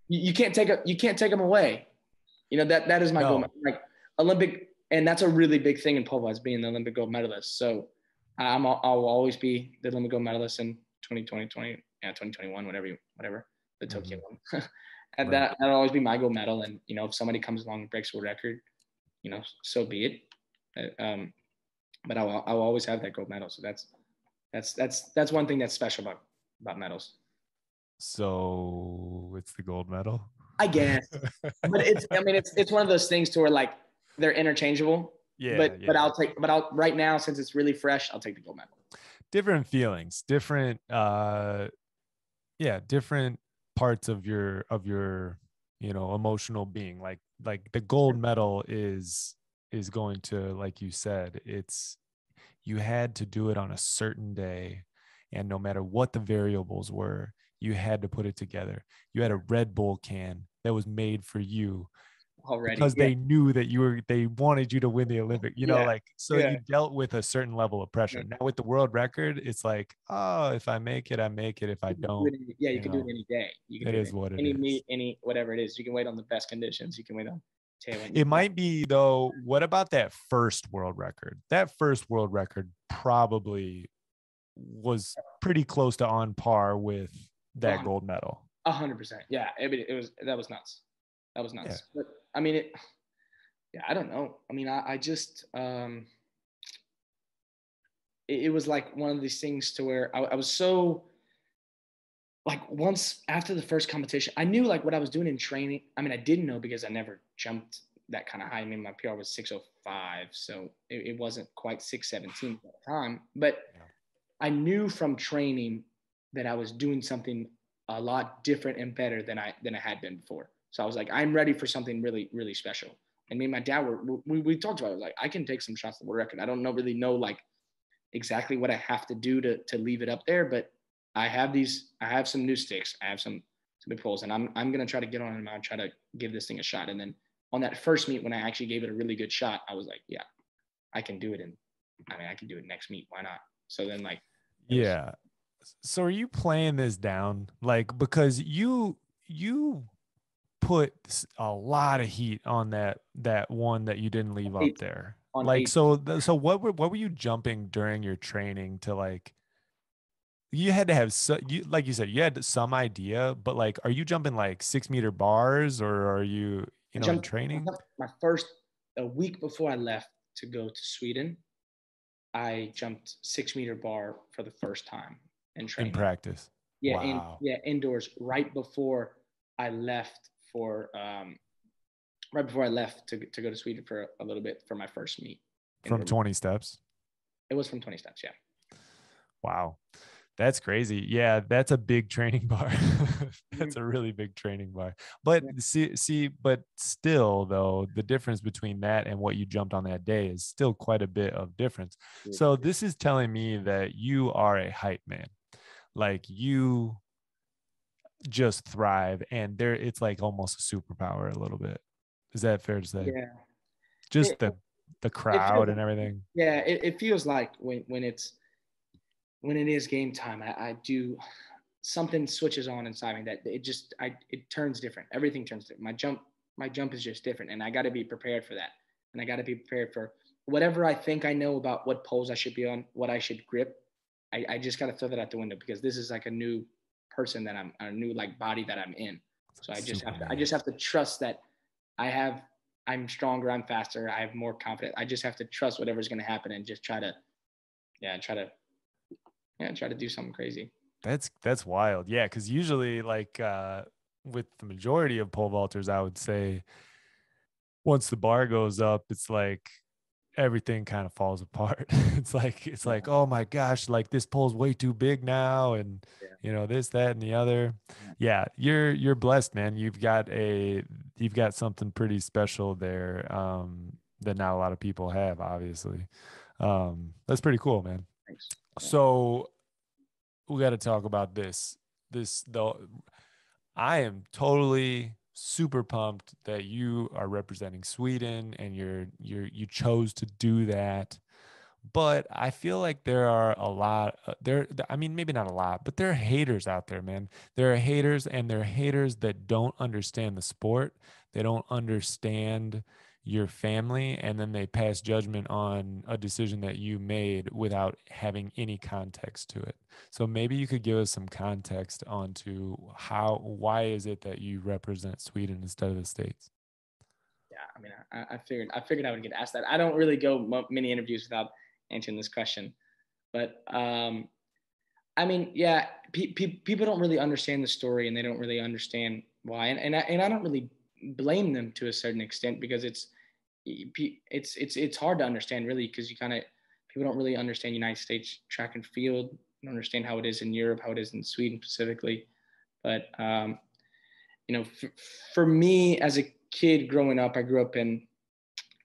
you can't take them away. That is my goal. Like Olympic, and that's a really big thing in pole vault, being the Olympic gold medalist. So I'll always be the Olympic gold medalist in 2021, whatever the Tokyo one. And right. That'll always be my gold medal. And if somebody comes along and breaks a world record, so be it. But I'll always have that gold medal. So that's one thing that's special about medals. So it's the gold medal, I guess. But it's one of those things to where like they're interchangeable. But right now, since it's really fresh, I'll take the gold medal. Different feelings, different different parts of your emotional being. Like the gold medal is going to, like you said, you had to do it on a certain day, and no matter what the variables were, you had to put it together. You had a Red Bull can that was made for you already, because they knew that they wanted you to win the Olympic, so you dealt with a certain level of pressure. Now with the world record, it's like, oh, if I make it, I make it. If I don't, you can do it any day. You can it do is what it any is. Meet, any whatever it is. You can wait on the best conditions. You can wait on tailwind. It might be though. What about that first world record? That first world record probably was pretty close to on par with that gold medal. 100%. Yeah, that was nuts. That was nuts. Yeah. But I mean, I don't know. I mean, I just it was like one of these things to where I was so, like, once after the first competition, I knew like what I was doing in training. I mean, I didn't know because I never jumped that kind of high. I mean, my PR was 605, so it wasn't quite 617 at the time. But I knew from training that I was doing something a lot different and better than I had been before. So I was like, I'm ready for something really, really special. And me and my dad we talked about it. Like, I can take some shots at the record. I don't really know like exactly what I have to do to leave it up there, but I have some new sticks. I have some big poles, and I'm going to try to get on them. I'll try to give this thing a shot. And then on that first meet, when I actually gave it a really good shot, I was like, yeah, I can do it. And I mean, I can do it next meet. Why not? So then like, yeah. So are you playing this down? Like, because you put a lot of heat on that one that you didn't leave up there. Like, so what were you jumping during your training to, like, you had to have like you said, you had some idea, but like, are you jumping like 6-meter bars, or are you in training? A week before I left to go to Sweden, I jumped 6-meter bar for the first time in training. In practice. Yeah. Wow. Indoors, right before I left to go to Sweden for a little bit for my first meet. From 20 steps? It was from 20 steps, yeah. Wow. That's crazy. Yeah, that's a big training bar. That's a really big training bar. But but still, though, the difference between that and what you jumped on that day is still quite a bit of difference. So this is telling me that you are a hype man. Like, you just thrive, and it's like almost a superpower a little bit. Is that fair to say? Yeah. Just the crowd and everything. Yeah, it feels like when it is game time, I do, something switches on inside me that it turns different. Everything turns different. My jump is just different, and I got to be prepared for that. And I got to be prepared for whatever I think I know about what poles I should be on, what I should grip. I just got to throw that out the window, because this is like a new person that a new like body that I'm in. So I just have to trust that I'm stronger, I'm faster, I have more confidence. I just have to trust whatever's going to happen and just try to do something crazy. That's wild. Yeah, because usually, like, with the majority of pole vaulters, I would say once the bar goes up, it's like everything kind of falls apart. It's like, oh my gosh, like, this pole's way too big now, and this, that, and the other. Yeah, you're blessed, man. You've got something pretty special there, that not a lot of people have, obviously. That's pretty cool, man. Thanks. So we got to talk about this though. I am totally super pumped that you are representing Sweden, and you chose to do that. But I feel like there are a lot I mean, maybe not a lot, but there are haters out there, man. There are haters, and there are haters that don't understand the sport. They don't understand your family, and then they pass judgment on a decision that you made without having any context to it. So maybe you could give us some context onto why is it that you represent Sweden instead of the States? Yeah, I mean, I figured I would get asked that. I don't really go many interviews without answering this question, but I mean, yeah, people don't really understand the story, and they don't really understand why, and I don't really blame them to a certain extent, because it's hard to understand, really, because people don't really understand United States track and field, don't understand how it is in Europe, how it is in Sweden specifically. But for me as a kid growing up, I grew up in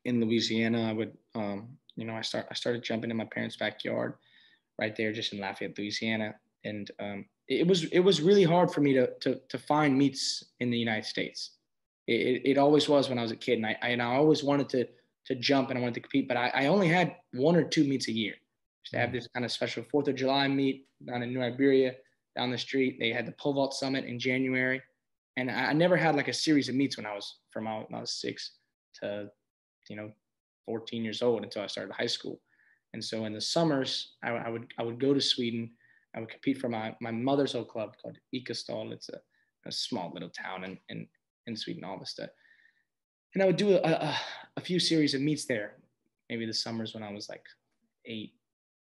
Louisiana. I would, I started jumping in my parents' backyard right there, just in Lafayette, Louisiana. And it was really hard for me to find meets in the United States. It always was when I was a kid, and I always wanted to jump and I wanted to compete, but I only had 1 or 2 meets a year. They have this kind of special 4th of July meet down in New Iberia, down the street. They had the pole vault summit in January, and I never had like a series of meets when I was 6 to 14 years old until I started high school. And so in the summers, I would go to Sweden. I would compete for my mother's old club called Ikastol. It's a small little town in Sweden, Avesta. And I would do a few series of meets there, maybe the summers when I was like 8,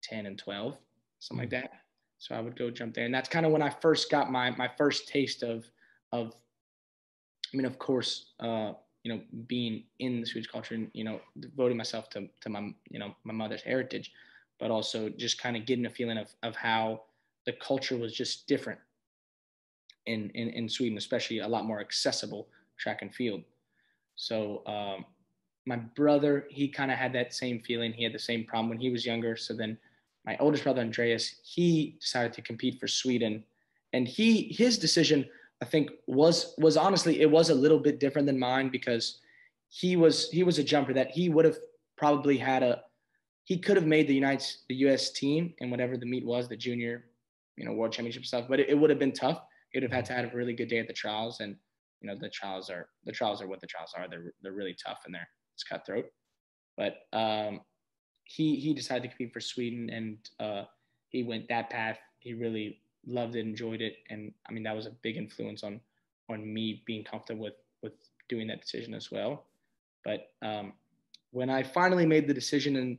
10, and 12, something like that. So I would go jump there. And that's kind of when I first got my first taste of course, being in the Swedish culture and, devoting myself to my, my mother's heritage, but also just kind of getting a feeling of how the culture was just different in Sweden, especially a lot more accessible track and field. So my brother, he kind of had that same feeling. He had the same problem when he was younger. So then my oldest brother, Andreas, he decided to compete for Sweden. And his decision, I think, was honestly, it was a little bit different than mine, because he was a jumper that he would have probably he could have made the U.S. team in whatever the meet was, the junior, world championship stuff, but it would have been tough. He would have had to have a really good day at the trials, and the trials are what the trials are. They're really tough, and it's cutthroat. But he decided to compete for Sweden, and he went that path. He really loved it, enjoyed it, and I mean that was a big influence on me being comfortable with doing that decision as well. But when I finally made the decision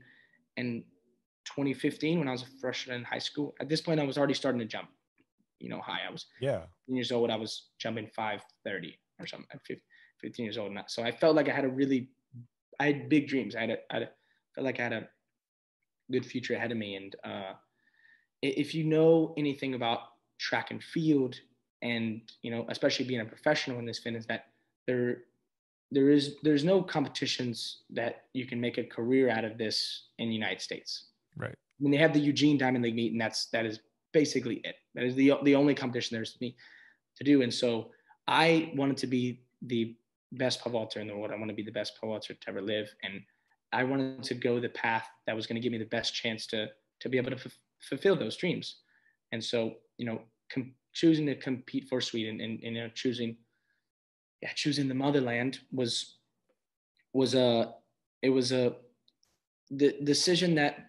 in 2015, when I was a freshman in high school, at this point I was already starting to jump, high. I was 15 years old. I was jumping 530 or something at 15 years old. So I felt like I had big dreams. I felt like I had a good future ahead of me. And if you know anything about track and field, and especially being a professional in this fitness, that there's no competitions that you can make a career out of this in the United States. Right. I mean, they have the Eugene Diamond League meet, and that is basically it. That is the only competition there's to do. And so I wanted to be the best pole vaulter in the world. I want to be the best pole vaulter to ever live, and I wanted to go the path that was going to give me the best chance to be able to fulfill those dreams. And so, choosing to compete for Sweden and choosing the motherland was the decision that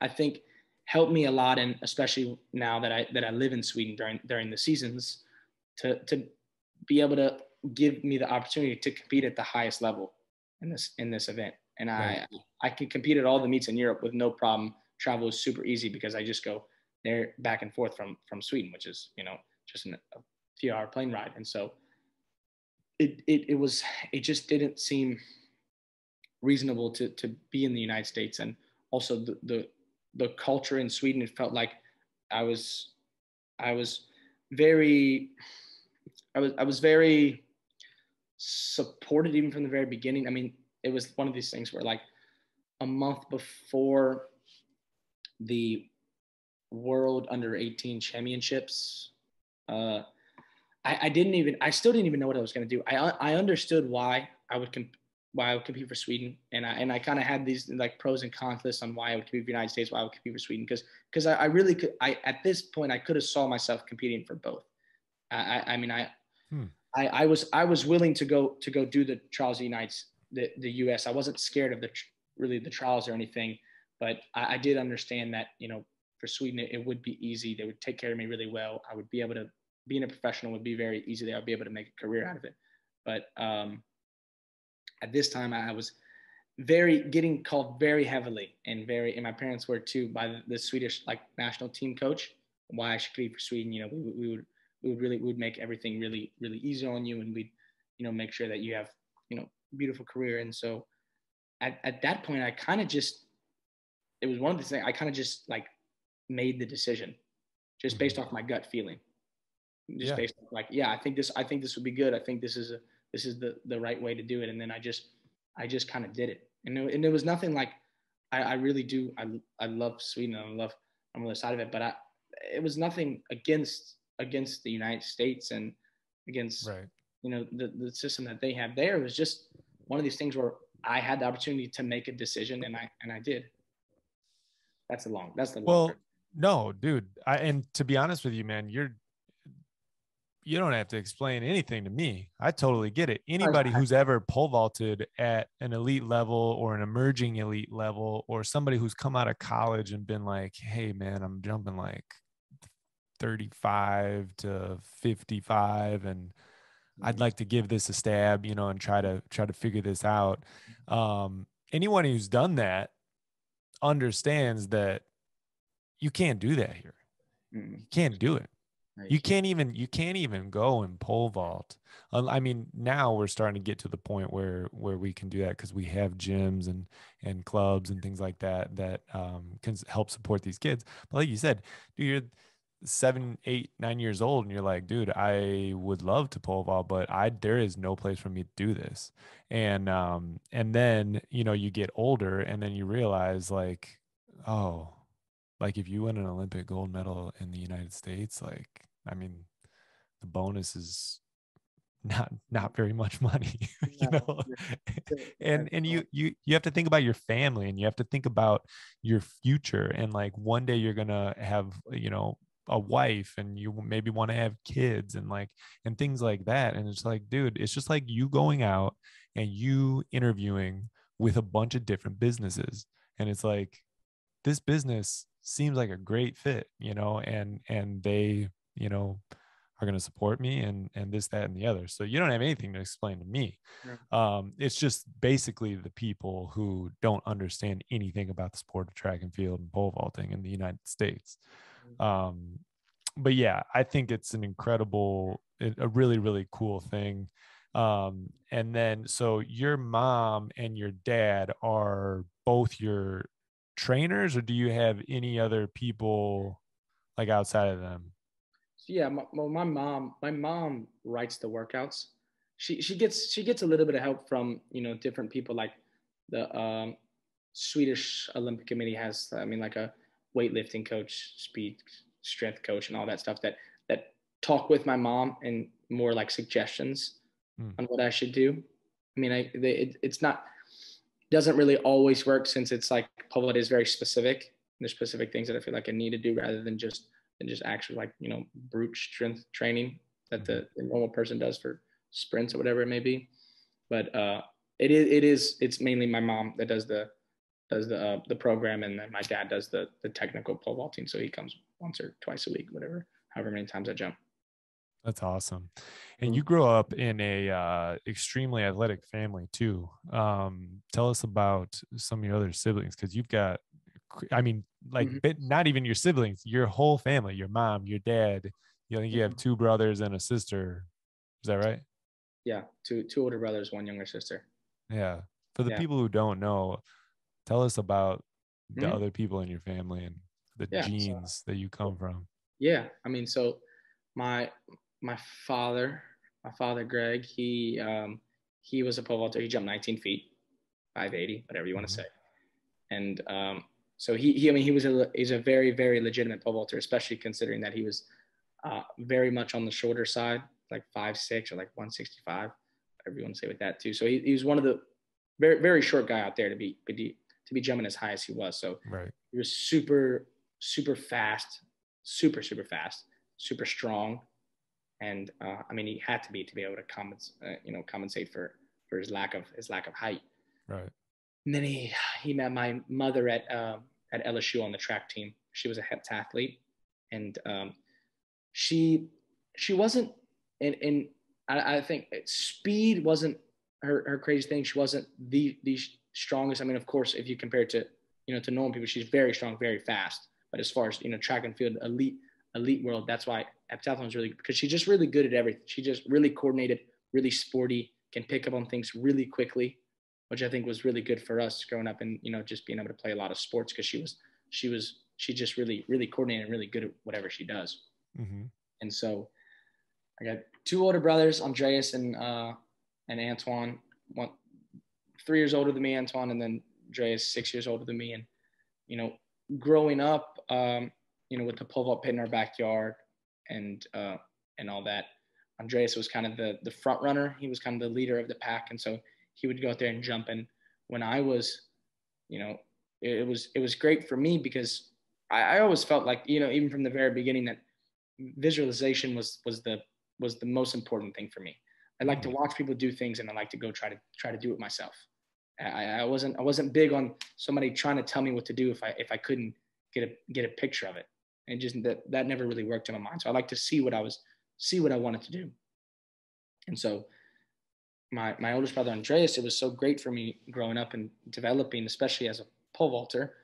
I think helped me a lot, and especially now that I live in Sweden during the seasons, to be able to give me the opportunity to compete at the highest level in this event. And right. I can compete at all the meets in Europe with no problem. Travel is super easy because I just go there back and forth from Sweden, which is just a few hour plane ride. And so it just didn't seem reasonable to be in the United States. And also the culture in Sweden, it felt like I was very supported even from the very beginning. I mean, it was one of these things where, like, a month before the World Under 18 Championships, I still didn't even know what I was going to do. I understood why I would compete for Sweden, and I kind of had these like pros and cons lists on why I would compete for the United States, why I would compete for Sweden, because I really could. At this point I could have saw myself competing for both. I was willing to go do the trials of the US. I wasn't scared of the trials or anything, but I did understand that for Sweden it would be easy. They would take care of me really well. I would be able to, being a professional would be very easy there. I'd be able to make a career out of it. But at this time I was getting called very heavily, and my parents were too, by the Swedish national team coach, why I should compete for Sweden. We would make everything really, really easy on you, and we'd make sure that you have beautiful career. And so at that point, I kind of just, it was one of the things I kind of just made the decision just based off my gut feeling. just based on like, yeah, I think this would be good. I think this is the right way to do it. And then I just kind of did it. And it was nothing like, I really do. I love Sweden. I'm on the other side of it, but it was nothing against the United States and against, the system that they have there. It was just one of these things where I had the opportunity to make a decision, and I did. That's the long. Well, no, dude. And to be honest with you, man, you don't have to explain anything to me. I totally get it. Anybody who's ever pole vaulted at an elite level or an emerging elite level, or somebody who's come out of college and been like, hey man, I'm jumping like 35 to 55 and I'd like to give this a stab, and try to figure this out. Anyone who's done that understands that you can't do that here. You can't do it. You can't even go and pole vault. I mean, now we're starting to get to the point where we can do that because we have gyms and clubs and things like that can help support these kids. But like you said, dude, you're 7, 8, 9 years old and you're like, dude, I would love to pole vault, but there is no place for me to do this. And then, you get older and then you realize like, oh, like if you win an Olympic gold medal in the United States, like, I mean, the bonus is not very much money, and you have to think about your family and you have to think about your future. And like one day you're going to have, a wife and you maybe want to have kids and things like that. And it's like, dude, it's just like you going out and you interviewing with a bunch of different businesses. And it's like, this business seems like a great fit, and they, are going to support me and this, that, and the other. So you don't have anything to explain to me. It's just basically the people who don't understand anything about the sport of track and field and pole vaulting in the United States. But yeah, I think it's a really, really cool thing. And then, so your mom and your dad are both your trainers, or do you have any other people like outside of them? Yeah, my mom writes the workouts. She gets a little bit of help from different people, like the Swedish Olympic Committee has, like a weightlifting coach, speed strength coach, and all that stuff that talk with my mom and more like suggestions on what I should do. I mean, it's not, doesn't really always work, since it's like pole vault is very specific. There's specific things that I feel like I need to do rather than just actually like brute strength training that the normal person does for sprints or whatever it may be. But it's mainly my mom that does the program, and then my dad does the technical pole vaulting. So he comes once or twice a week, whatever, however many times I jump. That's awesome. And you grew up in a extremely athletic family too. Tell us about some of your other siblings, because you've got, I mean, like, not even your siblings, your whole family, your mom, your dad. You have 2 brothers and a sister. Is that right? Yeah, two older brothers, 1 younger sister. Yeah. For the people who don't know, tell us about the other people in your family and the genes that you come from. Yeah, I mean, so my father, Greg, he was a pole vaulter. He jumped 19 feet, 580, whatever you want to say. And so he's a very, very legitimate pole vaulter, especially considering that he was very much on the shorter side, like 5'6" or like 165, whatever you want to say with that too. So he was one of the very, very short guy out there to be jumping as high as he was. So he was super, super fast, super, super fast, super strong. And I mean, he had to be able to compensate for his lack of height. Right. And then he met my mother at LSU on the track team. She was a heptathlete, and she wasn't, and I think speed wasn't her crazy thing. She wasn't the strongest. I mean, of course, if you compare it to to normal people, she's very strong, very fast. But as far as track and field, elite world, that's why heptathlon is really good, because she's just really good at everything. She just really coordinated, really sporty, can pick up on things really quickly, which I think was really good for us growing up, and just being able to play a lot of sports, because she just really, really coordinated and really good at whatever she does. And so I got two older brothers, Andreas and Antoine. 3 years older than me, Antoine, and then Andreas 6 years older than me. And you know, growing up, you know, with the pole vault pit in our backyard and all that, Andreas was kind of the front runner. He was kind of the leader of the pack, and so he would go out there and jump. And when I was, you know, it was great for me because I always felt like, you know, even from the very beginning, that visualization was the most important thing for me. I like to watch people do things, and I like to go try to do it myself. I wasn't big on somebody trying to tell me what to do if I couldn't get a picture of it, and just that never really worked in my mind. So I like to see what I wanted to do. And so my oldest brother Andreas, it was so great for me growing up and developing, especially as a pole vaulter,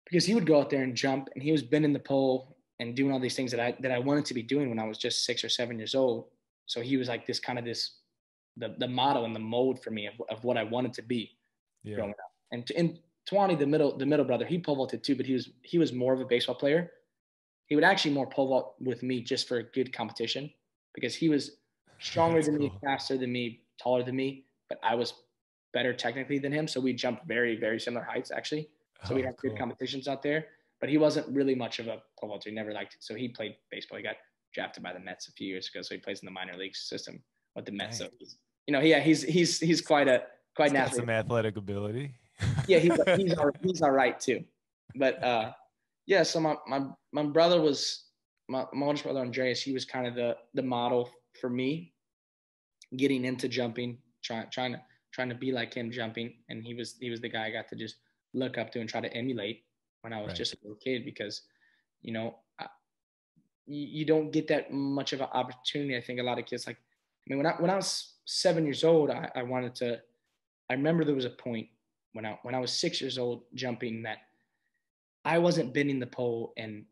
because he would go out there and jump, and he was bending the pole and doing all these things that I wanted to be doing when I was just 6 or 7 years old. So he was like the model and the mold for me of what I wanted to be growing up. And Tawani, the middle brother, he pole vaulted too, but he was more of a baseball player. He would actually more pole vault with me just for a good competition, because he was stronger than me, faster than me, taller than me, but I was better technically than him. So we jumped very, very similar heights actually. So we had good competitions out there, but he wasn't really much of a pole vaulter. He never liked it. So he played baseball. He got drafted by the Mets a few years ago. So he plays in the minor league system with the Mets. Dang. So you know, he's quite natural. Some athletic ability. Yeah, he's all right too. But yeah, so my brother was my oldest brother Andreas. He was kind of the model for me getting into jumping, trying to be like him jumping, and he was the guy I got to just look up to and try to emulate when I was just a little kid, because you know, you don't get that much of an opportunity. I think a lot of kids, like, I mean, when I was 7 years old, I remember there was a point when I was 6 years old jumping that I wasn't bending the pole, and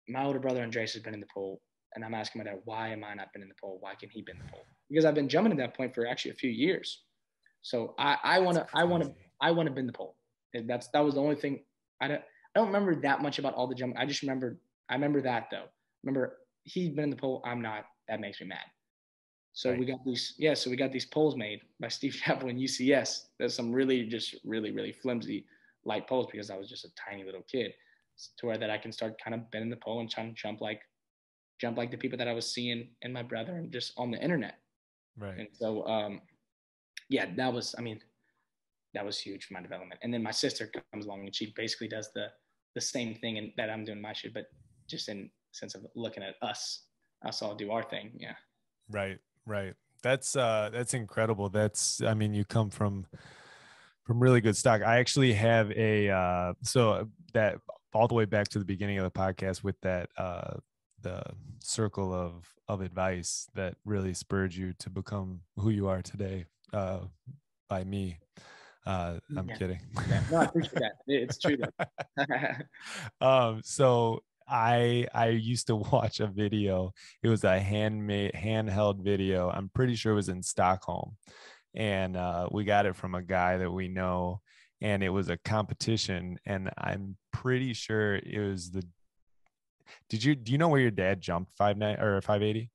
my older brother Andreas has been in the pole, and I'm asking my dad, why am I not bending the pole? Why can he bend the pole? Because I've been jumping at that point for actually a few years. So I want to bend the pole. And that was the only thing. I don't remember that much about all the jumping. I remember that though. Remember, he's been in the pole, I'm not. That makes me mad. So we got these poles made by Steve Chappell in UCS. There's some really flimsy light poles, because I was just a tiny little kid, to where that I can start kind of bending the pole and trying to jump like the people that I was seeing and my brother and just on the internet. Right. And so yeah, that was huge for my development. And then my sister comes along, and she basically does the same thing and that I'm doing my shit, but just in sense of looking at us all do our thing. Yeah. Right. That's incredible. I mean, you come from really good stock. I actually have so that all the way back to the beginning of the podcast with that, the circle of advice that really spurred you to become who you are today, by me. I'm kidding. Yeah. No, I appreciate that. It's true though. So I used to watch a video. It was a handheld video. I'm pretty sure it was in Stockholm, and we got it from a guy that we know, and it was a competition, and I'm pretty sure it was do you know where your dad jumped 5'9" or 580?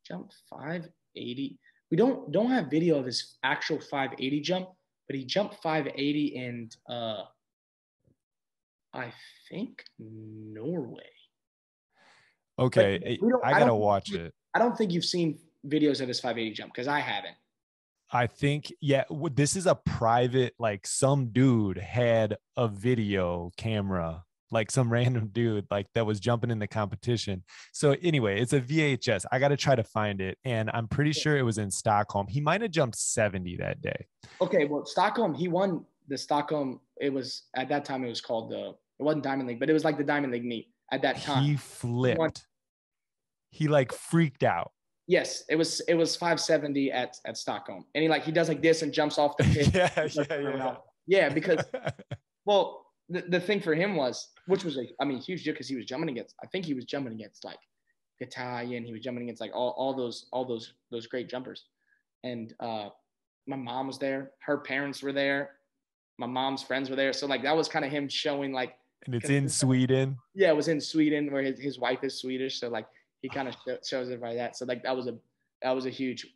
Jumped 580. We don't have video of his actual 580 jump, but he jumped 580 and I think Norway. Okay, I gotta watch it. I don't think you've seen videos of his 580 jump, because I haven't. I think, yeah, this is a private, like some dude had a video camera, like some random dude like that was jumping in the competition. So anyway, it's a VHS. I got to try to find it. And I'm pretty sure it was in Stockholm. He might've jumped 70 that day. Okay. Well, Stockholm, he won the Stockholm. It was at that time, it was called it wasn't Diamond League, but it was like the Diamond League meet at that time. He flipped. He like freaked out. Yes, it was 570 at Stockholm, and he does like this and jumps off the pit. Yeah, because well, the thing for him was, which was huge deal, because he was jumping against. I think he was jumping against like Italian. He was jumping against like all those great jumpers, and my mom was there. Her parents were there. My mom's friends were there. So like that was kind of him showing like. And it's in Sweden. Yeah, it was in Sweden, where his wife is Swedish. So like he kind of shows it by that. So like that was a huge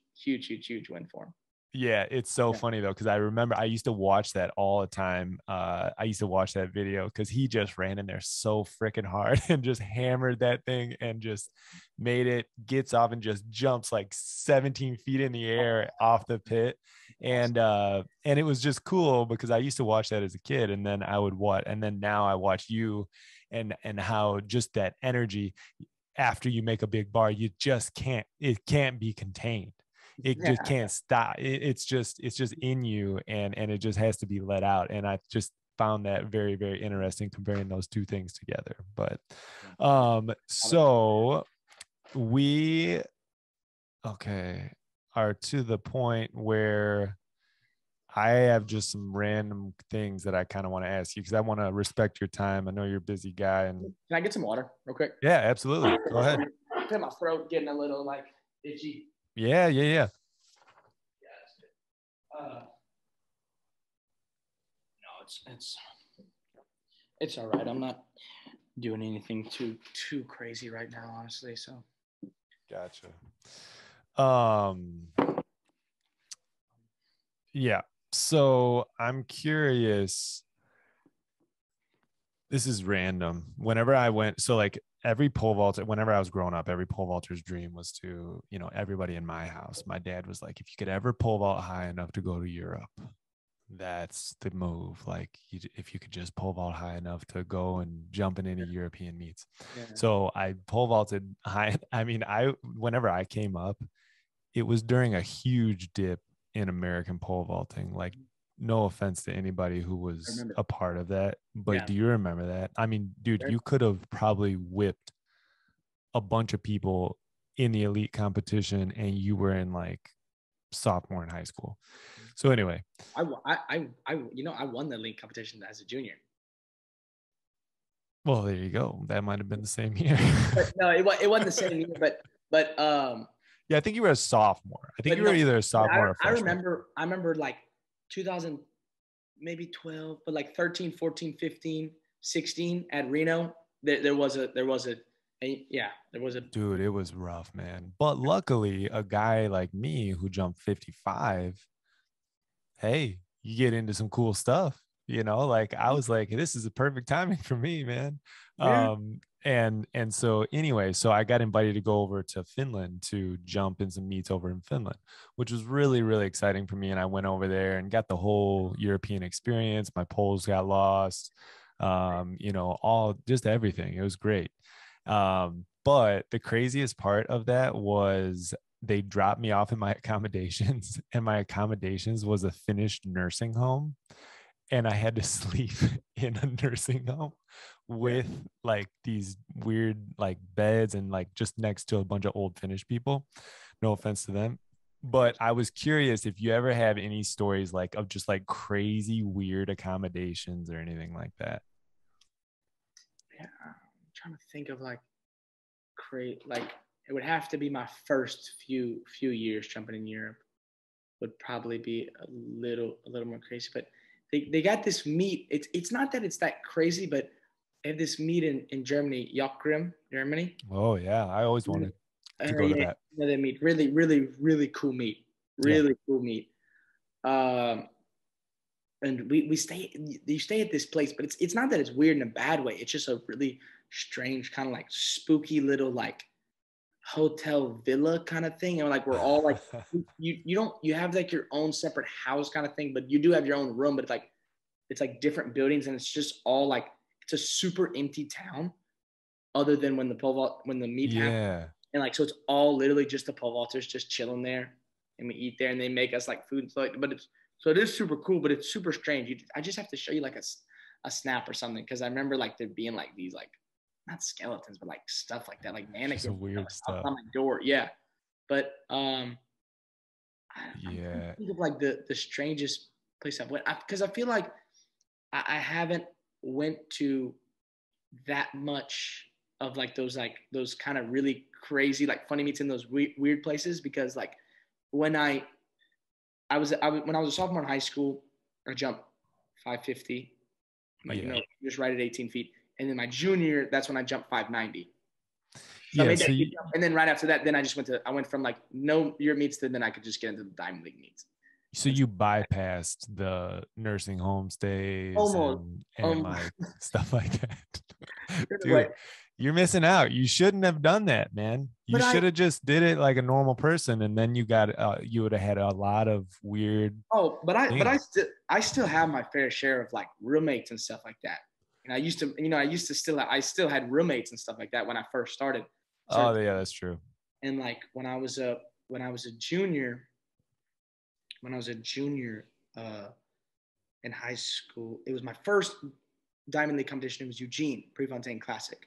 win for him. Yeah, it's so funny though, because I remember I used to watch that all the time. I used to watch that video because he just ran in there so freaking hard and just hammered that thing and just made it, gets off and just jumps like 17 feet in the air off the pit. And it was just cool because I used to watch that as a kid, and then I would watch, and then now I watch you and how just that energy after you make a big bar, you just it can't be contained. It just can't stop. It's just in you, and it just has to be let out. And I just found that very, very interesting comparing those two things together. But so we are to the point where I have just some random things that I kind of want to ask you because I want to respect your time. I know you're a busy guy. And can I get some water real quick? Yeah, absolutely. Go ahead. I feel my throat getting a little like itchy. Yeah. Yeah, that's good. No, it's all right. I'm not doing anything too crazy right now, honestly. So. Gotcha. Yeah. So I'm curious. This is random. Whenever I went, so like every pole vaulter, whenever I was growing up, every pole vaulter's dream was to, everybody in my house. My dad was like, if you could ever pole vault high enough to go to Europe, that's the move. Like if you could just pole vault high enough to go and jump in any European meets. Yeah. So I pole vaulted high. I mean, whenever I came up, it was during a huge dip in American pole vaulting. Like, no offense to anybody who was a part of that, but do you remember that? I mean, dude, you could have probably whipped a bunch of people in the elite competition, and you were in like sophomore in high school. So anyway, I won the elite competition as a junior. Well, there you go. That might have been the same year. No, it wasn't the same year, but yeah, I think you were a sophomore. I think you were either a sophomore or a freshman. I remember like 2000, maybe 12, but like 13, 14, 15, 16 at Reno. There was a dude, it was rough, man. But luckily, a guy like me who jumped 55, hey, you get into some cool stuff. Like I was like, this is a perfect timing for me, man. Yeah. And so anyway, so I got invited to go over to Finland to jump in some meets over in Finland, which was really, really exciting for me. And I went over there and got the whole European experience. My poles got lost, all just everything. It was great. But the craziest part of that was they dropped me off in my accommodations, and my accommodations was a finished nursing home. And I had to sleep in a nursing home with like these weird like beds and like just next to a bunch of old Finnish people. No offense to them. But I was curious if you ever have any stories like of just like crazy weird accommodations or anything like that. Yeah, I'm trying to think of like it would have to be my first few years jumping in Europe would probably be a little more crazy. But they got this meet. It's not that it's that crazy, but they have this meet in Germany, Jockgrim, Germany. Oh yeah, I always wanted to go to that. They meet really, really, really cool meet. Really cool meet. And you stay at this place, but it's not that it's weird in a bad way. It's just a really strange kind of like spooky little like hotel villa kind of thing, and like we're all like you have like your own separate house kind of thing, but you do have your own room, but it's like different buildings, and it's just all like it's a super empty town other than when the meet happens. And like so it's all literally just the pole vaulters just chilling there, and we eat there, and they make us like food, but it is super cool, but it's super strange. I just have to show you like a snap or something, because I remember like there being like these like not skeletons, but like stuff like that, like mannequins. Some weird stuff on my door. Yeah. But I think of like the strangest place I've went, because I feel like I haven't went to that much of like those kind of really crazy like funny meets in those weird places, because like when I was a sophomore in high school, I jumped 550, just right at 18 feet. And then my junior, that's when I jumped 590. So I made that jump. And then right after that, then I went from like no Europe meets to then I could just get into the Diamond League meets. So you bypassed the nursing home stays and like stuff like that. Dude, you're missing out. You shouldn't have done that, man. You should have just did it like a normal person, and then you would have had a lot of weird. But I still have my fair share of like roommates and stuff like that. And I still had roommates and stuff like that when I first started. Oh yeah, that's true. And like when I was a junior in high school, it was my first Diamond League competition. It was Eugene Prefontaine Classic.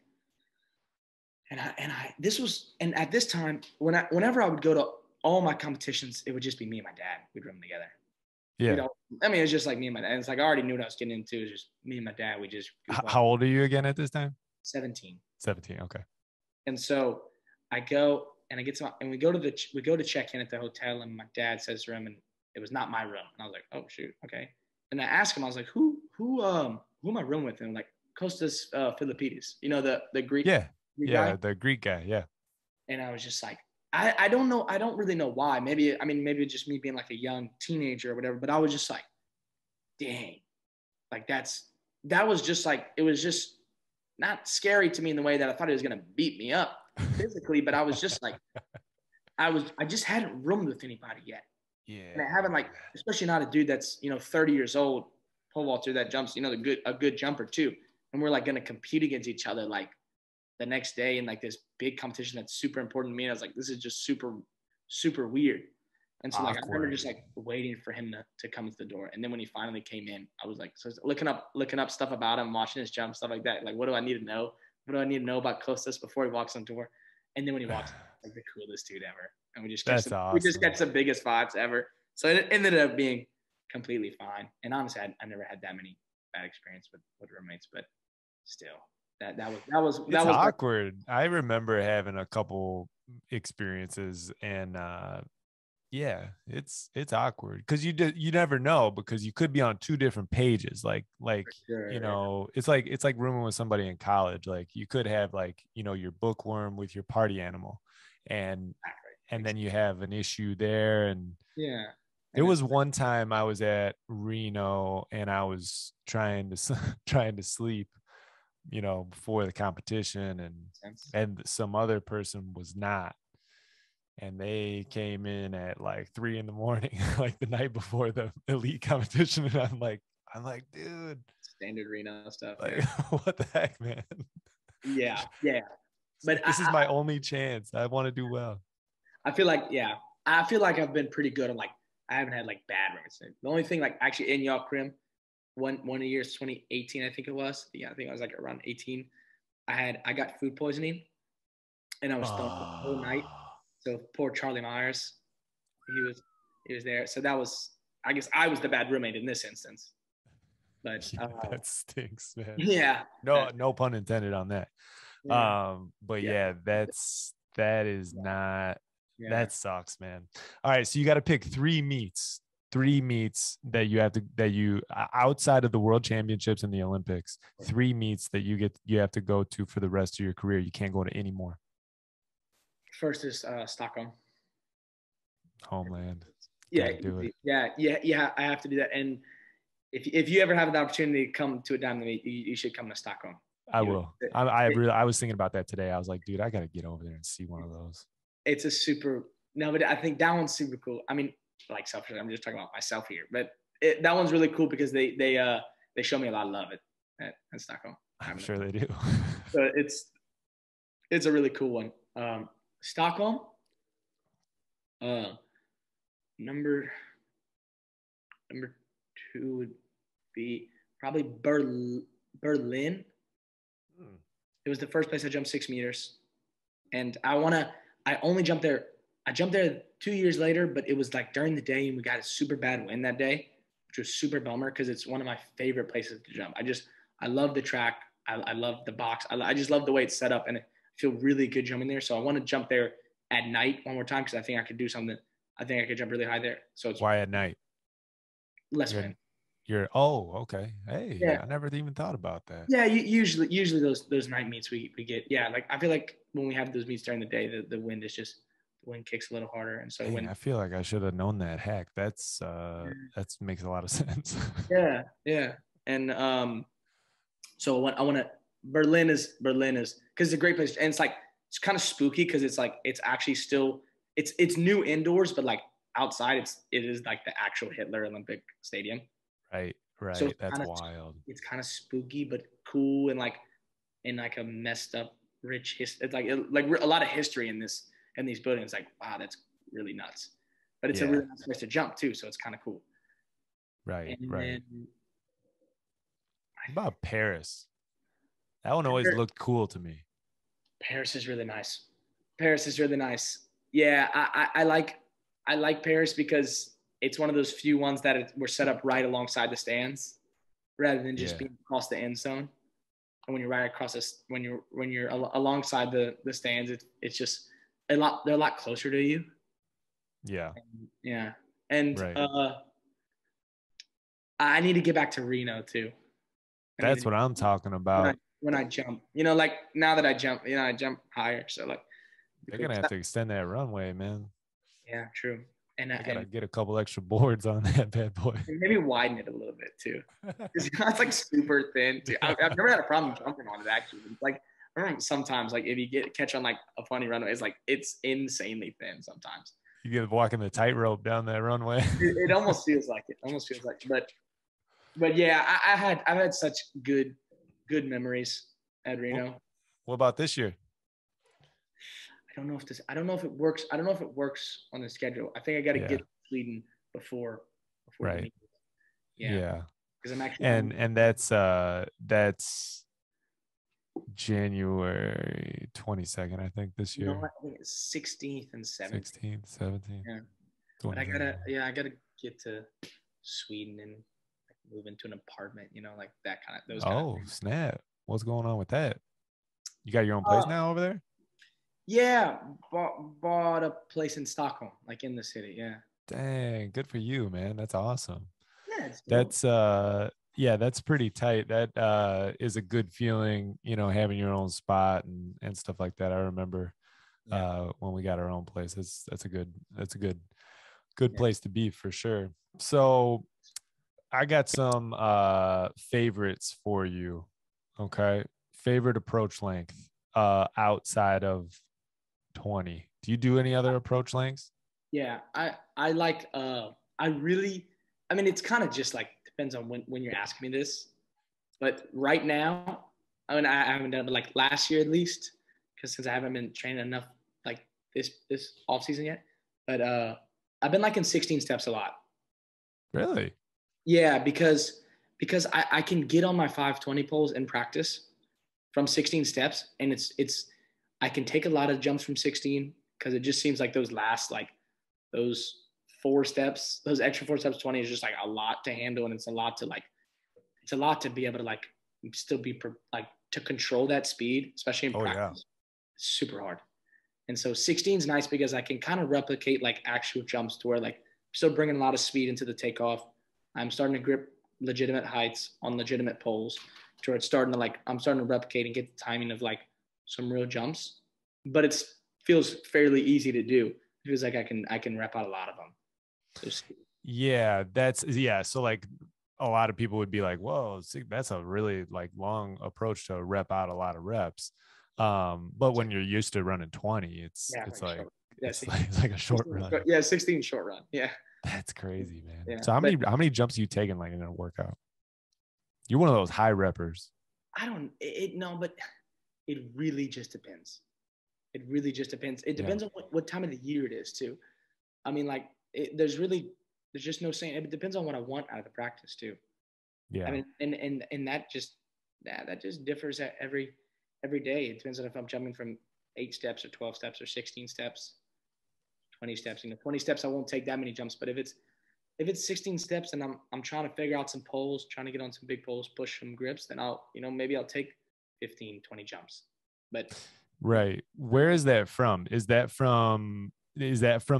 And at this time, whenever I would go to all my competitions, it would just be me and my dad. We'd run them together. Yeah. You know, I mean, it's just like me and my dad. It's like I already knew what I was getting into. It was just me and my dad. We just. How old are you again at this time? 17. 17. Okay. And so I go and we go to check in at the hotel, and my dad says to him, and it was not my room. And I was like, oh shoot, okay. And I asked him, I was like, who am I room with? And I'm like, Kostas Philippides, you know, the Greek. Yeah. Greek yeah, guy? the Greek guy. Yeah. And I was just like, I don't know. I don't really know why. Maybe it's just me being like a young teenager or whatever. But I was just like, dang, like that was just like, it was just not scary to me in the way that I thought he was gonna beat me up physically. But I was just like, I just hadn't roomed with anybody yet. Yeah. And I haven't, like, especially not a dude that's 30 years old, pole vaulter that jumps, a good jumper too. And we're like gonna compete against each other like the next day in like this big competition that's super important to me. And I was like, this is just super, super weird. And so like, I remember just like waiting for him to come to the door. And then when he finally came in, I was like, so looking up stuff about him, watching his jump, stuff like that. Like, what do I need to know? What do I need to know about Kostas before he walks on the door? And then when he walks, like the coolest dude ever. And we just catch the biggest vibes ever. So it ended up being completely fine. And honestly, I never had that many bad experience with roommates, but still. That was awkward. I remember having a couple experiences, and yeah, it's awkward because you never know, because you could be on two different pages. Like sure, it's like rooming with somebody in college. Like you could have like your bookworm with your party animal, and then you have an issue there. And yeah, there was one time I was at Reno and I was trying to sleep, before the competition, and some other person was not, and they came in at like 3 a.m, like the night before the elite competition, and I'm like, dude, standard Reno stuff. Like, what the heck, man? Yeah. But this is my only chance. I want to do well. I feel like I've been pretty good on, like, I haven't had like bad roommates. The only thing, like, actually in York Crim, one of the years 2018, I think it was. Yeah, I think I was like around 18. I got food poisoning, and I was stoned the whole night. So poor Charlie Myers, he was there. So that was, I guess I was the bad roommate in this instance. But that stinks, man. Yeah. No pun intended on that. Yeah. But yeah, that is not. Yeah. That sucks, man. All right, so you got to pick three meets that you outside of the World Championships and the Olympics, 3 meets that you have to go to for the rest of your career. You can't go to any more. First is Stockholm. Homeland. Yeah, do it. Yeah. I have to do that. And if you ever have the opportunity to come to a Diamond meet, you should come to Stockholm. I will. I was thinking about that today. I was like, dude, I got to get over there and see one of those. It's but I think that one's super cool. I mean, like, selfishly, I'm just talking about myself here, but that one's really cool because they show me a lot of love at Stockholm. I'm sure they do. So it's a really cool one. Stockholm. Number 2 would be probably Berlin. It was the first place I jumped 6 meters, and I only jumped there. I jumped there 2 years later, but it was like during the day, and we got a super bad wind that day, which was super bummer because it's one of my favorite places to jump. I love the track. I love the box. I just love the way it's set up, and I feel really good jumping there. So I want to jump there at night one more time because I think I could do something. I think I could jump really high there. So it's why at night? Less wind. Okay. Hey, Yeah. I never even thought about that. Yeah, usually those night meets we get. Yeah, like I feel like when we have those meets during the day, the wind is just the wind kicks a little harder, and so Dang, when I feel like I should have known that. Heck, that's makes a lot of sense. yeah, and so I want to Berlin is because it's a great place, and it's like it's kind of spooky because it's like it's actually still it's new indoors, but like outside it is like the actual Hitler Olympic Stadium. Right, So right. That's wild. it's kind of spooky but cool and like in like a messed up rich history. It's like a lot of history in these buildings. Like wow, that's really nuts. But it's a Yeah. really nice place to jump too, so it's kind of cool. Right, And right. then What about Paris? That one always looked cool to me. Paris is really nice. Paris is really nice. Yeah, I like Paris because it's one of those few ones that were set up right alongside the stands, rather than just Yeah. being across the end zone. And when you're right across this, when you're alongside the stands, it's just a lot. They're a lot closer to you. Yeah. Yeah, and Right. I need to get back to Reno too. I need That's to what I'm talking about. when I jump. You know, like now that I jump, I jump higher. So like, They're gonna have to extend that runway, man. yeah, true. They gotta And get a couple extra boards on that bad boy. maybe widen it a little bit too. Because it's like super thin too. I've never had a problem jumping on it actually. It's like I remember sometimes like if you catch on like a funny runway, it's insanely thin sometimes. You get walking the tightrope down that runway. It almost feels like it. Almost feels like it. But yeah, I've had such good memories at Reno. What about this year? I don't know if it works. I don't know if it works on the schedule. I think I got to get to Sweden before the meet. Yeah. Because I'm actually and that's January 22nd, I think this year. I think it's 16th and 17th. 16th, 17th. Yeah. But I gotta get to Sweden and move into an apartment, like that kind of those. Oh, snap. What's going on with that? You got your own place now over there? Yeah, bought a place in Stockholm, like in the city. Yeah. Dang, good for you, man. That's awesome. Yeah, that's pretty tight. That is a good feeling, having your own spot and stuff like that. I remember when we got our own place. That's a good place to be for sure. So I got some favorites for you. Okay. Favorite approach length outside of 20. Do you do any other approach lengths? Yeah, I like I mean it's kind of just like depends on when you're asking me this. But right now, I mean I haven't done it, but like last year at least, because since I haven't been training enough like this off season yet. But I've been liking 16 steps a lot. Really? Yeah, because I can get on my 520 poles in practice from 16 steps, and it's I can take a lot of jumps from 16 because it just seems like those last like those 4 steps, those extra 4 steps 20 is just like a lot to handle, and it's a lot to be able to like still be like to control that speed, especially in practice. Yeah. It's super hard. And so 16 is nice because I can kind of replicate like actual jumps to where like I'm still bringing a lot of speed into the takeoff. I'm starting to grip legitimate heights on legitimate poles to where it's starting to like I'm starting to replicate and get the timing of like some real jumps, but it feels fairly easy to do. It feels like I can rep out a lot of them. So like a lot of people would be like, whoa, that's a really like long approach to rep out a lot of reps. But when you're used to running 20, it's like a short run. Yeah, 16 short run. Yeah. That's crazy, man. Yeah, so how many jumps are you taking like in a workout? You're one of those high reppers. But it really just depends. It really just depends. It depends on what time of the year it is too. I mean, like there's just no saying. It depends on what I want out of the practice too. Yeah. I mean, and that just differs at every day. It depends on if I'm jumping from 8 steps or 12 steps or 16 steps, 20 steps. 20 steps I won't take that many jumps, but if it's 16 steps and I'm trying to figure out some poles, trying to get on some big poles, push some grips, then maybe I'll take 15, 20 jumps. But right. Where is that from? Is that from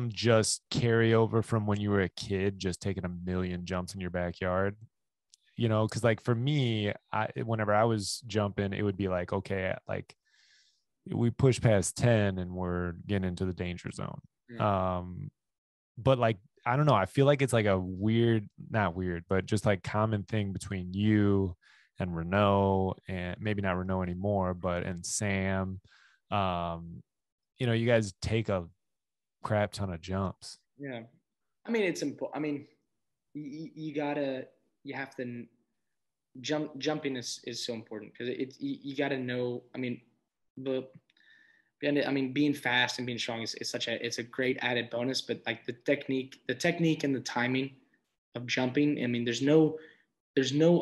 just carryover from when you were a kid, just taking a million jumps in your backyard? you know, because like for me, whenever I was jumping, it would be like, okay, like we push past 10 and we're getting into the danger zone. But like, I don't know, I feel like it's like a weird, not weird, but just like common thing between you and Renault, and maybe not Renault anymore, but and Sam. You know, you guys take a crap ton of jumps. Yeah. I mean, it's important. I mean, you have to jumping is so important because you got to know. I mean, but being fast and being strong is it's a great added bonus. But like the technique and the timing of jumping. I mean, there's no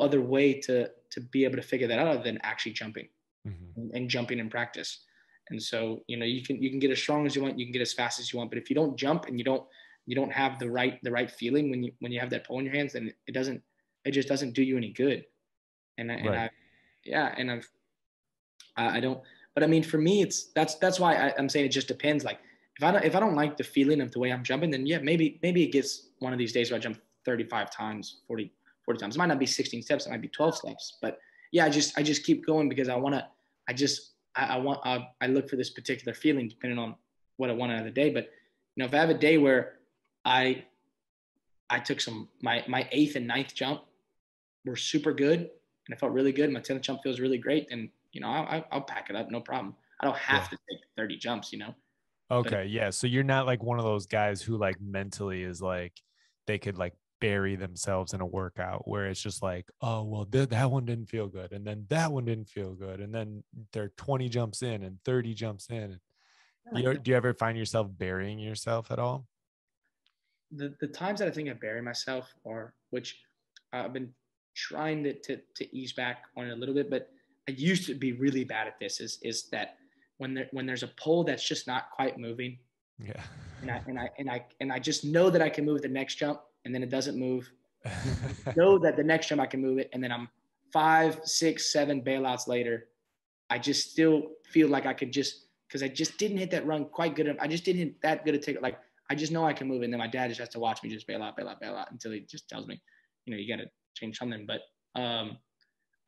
other way to be able to figure that out other than actually jumping and jumping in practice. And so, you know, you can get as strong as you want, you can get as fast as you want, but if you don't jump and you don't have the right feeling when you have that pole in your hands, then it just doesn't do you any good. And I don't. But I mean, for me, that's why I'm saying it just depends. Like if I don't like the feeling of the way I'm jumping, then yeah, maybe it gets one of these days where I jump 35 times, 40 times. It might not be 16 steps, it might be 12 steps. But yeah, I just keep going because I look for this particular feeling depending on what I want out of the day. But you know, if I have a day where I took my eighth and ninth jump were super good and I felt really good, my 10th jump feels really great, then you know, I'll pack it up, no problem. I don't have to take 30 jumps, you know. Okay, yeah. So you're not like one of those guys who like mentally is like they could like bury themselves in a workout where it's just like, oh well, that one didn't feel good, and then that one didn't feel good, and then they're 20 jumps in and 30 jumps in. Do you ever find yourself burying yourself at all? The times that I think I bury myself, or which I've been trying to ease back on it a little bit, but I used to be really bad at this. Is that when there's a pole that's just not quite moving, yeah, and I just know that I can move the next jump, and then it doesn't move. Know that the next jump I can move it, and then I'm 5, 6, 7 bailouts later, I just still feel like I could just because I just didn't hit that run quite good enough. I just didn't hit that good a take. Like I just know I can move it, and then my dad just has to watch me just bail out until he just tells me, you know, you got to change something. But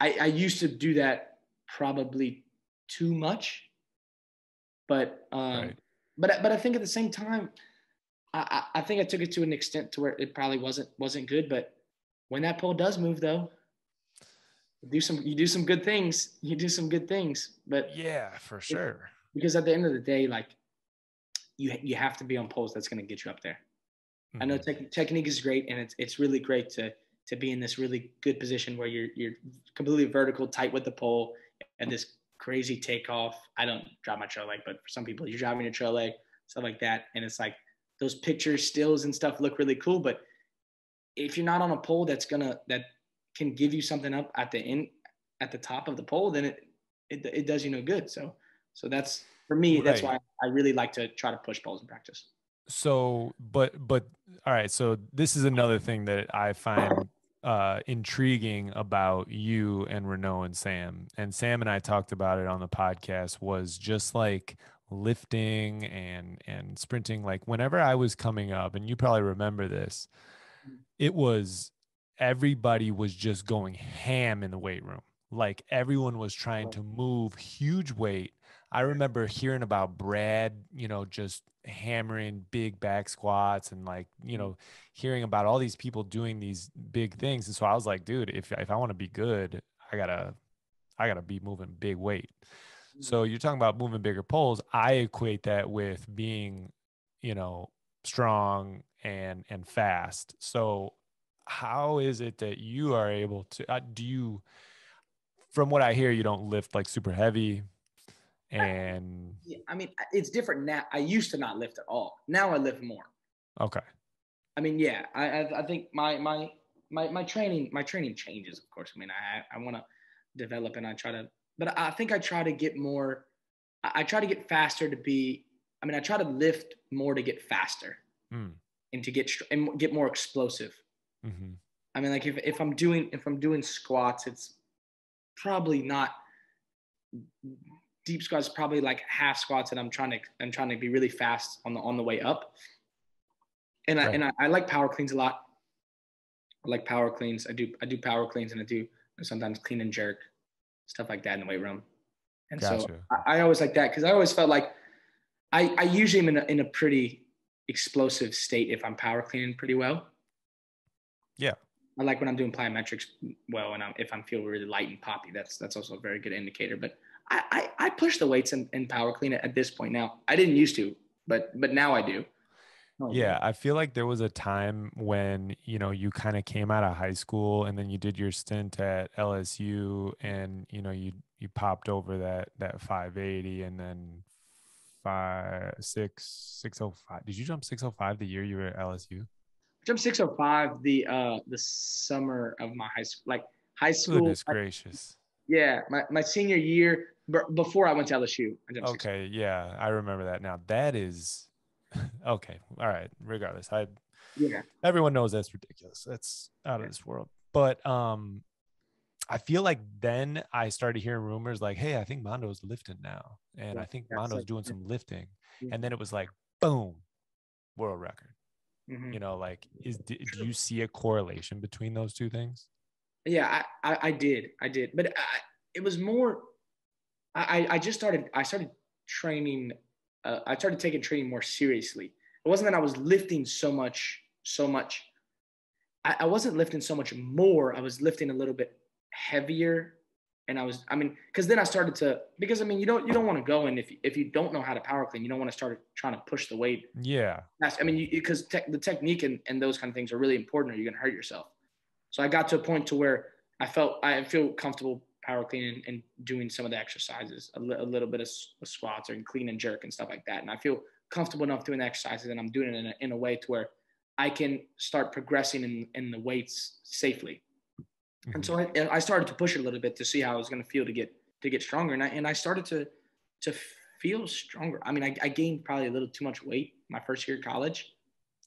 I used to do that probably too much, but right. but I think at the same time, I think I took it to an extent to where it probably wasn't good. But when that pole does move, though, you do some good things. You do some good things, but yeah, for sure. Because at the end of the day, like you have to be on poles that's going to get you up there. I know technique is great, and it's really great to be in this really good position where you're completely vertical, tight with the pole, and this crazy takeoff. I don't drop my trail leg, but for some people, you're driving your trail leg, stuff like that, and it's like those pictures, stills, and stuff look really cool. But if you're not on a pole that can give you something up at the end, at the top of the pole, then it does you no good. So that's for me. Right. That's why I really like to try to push poles in practice. So, but all right. So this is another thing that I find intriguing about you and Renault and Sam. And Sam and I talked about it on the podcast, was just like lifting and sprinting. Like whenever I was coming up, and you probably remember this, it was everybody was just going ham in the weight room. Like everyone was trying to move huge weight. I remember hearing about Brad, you know, just hammering big back squats and like, you know, hearing about all these people doing these big things. And so I was like, dude, if I want to be good, I gotta be moving big weight. So you're talking about moving bigger poles. I equate that with being, you know, strong and fast. So how is it that you are able to, from what I hear, you don't lift like super heavy? And I mean, it's different now. I used to not lift at all. Now I lift more. Okay. I mean, yeah, I think my training changes, of course. I mean, I want to develop, and but I think I try to get more. I try to get faster to be. I mean, I try to lift more to get faster and to get more explosive. Mm-hmm. I mean, like if I'm doing squats, it's probably not. Deep squats, probably like half squats, and I'm trying to be really fast on the way up. And I like power cleans a lot. I like power cleans. I do power cleans, and I do sometimes clean and jerk, stuff like that in the weight room. And so Gotcha. I always like that because I always felt like I usually am in a pretty explosive state if I'm power cleaning pretty well. Yeah. I like when I'm doing plyometrics well, and if I'm feeling really light and poppy, that's also a very good indicator. But I push the weights in power clean at this point now. I didn't used to, but now I do. Oh, Yeah, man. I feel like there was a time when, you kind of came out of high school and then you did your stint at LSU and, you popped over that 580 and then 605. Did you jump 605 the year you were at LSU? Jumped 605 the summer of my high school, like high school. Goodness gracious. Yeah, my senior year, before I went to LSU, I jumped 605. Okay, yeah, I remember that now. That is okay. All right. Regardless, Yeah. everyone knows that's ridiculous. That's out of this world. But I feel like then I started hearing rumors like, hey, I think Mondo's lifting now. And I think Mondo's doing some lifting. And then it was like, boom, world record. Mm-hmm. Like, do you see a correlation between those two things? Yeah, I did. But it was more, I started training. I started taking training more seriously. It wasn't that I was lifting so much. I wasn't lifting so much more. I was lifting a little bit heavier. And because then I started to, because you don't want to go in if you don't know how to power clean, you don't want to start trying to push the weight. Yeah. Because the technique and those kind of things are really important, or you're going to hurt yourself. So I got to a point to where I feel comfortable power cleaning and doing some of the exercises, a little bit of squats or clean and jerk and stuff like that. And I feel comfortable enough doing the exercises, and I'm doing it in a way to where I can start progressing in the weights safely. Mm-hmm. And so I started to push it a little bit to see how I was going to feel to get stronger. And I started to feel stronger. I gained probably a little too much weight my first year of college.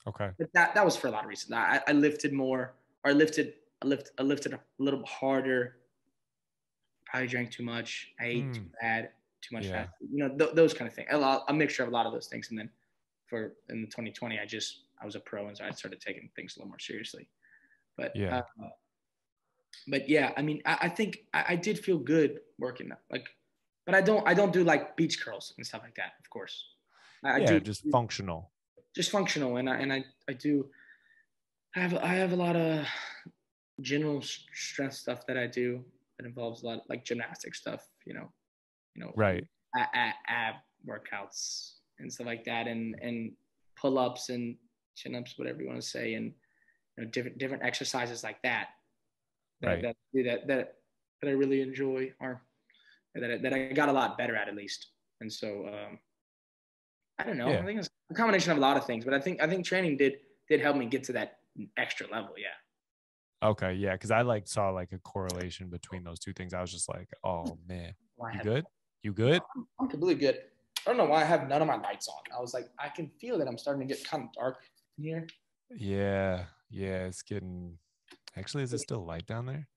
Okay. But that was for a lot of reasons. I lifted more, or I lifted a little harder. Probably drank too much. I ate too bad, too much fat. Those kind of things. A mixture of a lot of those things. And then in the 2020, I was a pro, and so I started taking things a little more seriously. But yeah. I think I did feel good working that. But I don't do like beach curls and stuff like that. Of course, I do just functional. Just functional, and I do. I have a lot of general strength stuff that I do that involves a lot of like gymnastic stuff, right. Ab workouts and stuff like that, and pull-ups and chin-ups, whatever you want to say, and different exercises like that. Right. That I really enjoy, or that I got a lot better at least. And so I don't know. Yeah. I think it's a combination of a lot of things, but I think training did help me get to that extra level. Yeah. Okay. Yeah. Cause I saw like a correlation between those two things. I was just like, oh man, you good? I'm completely good. I don't know why I have none of my lights on. I was like, I can feel that I'm starting to get kind of dark in here. Yeah. Yeah. It's getting, actually, is it still light down there?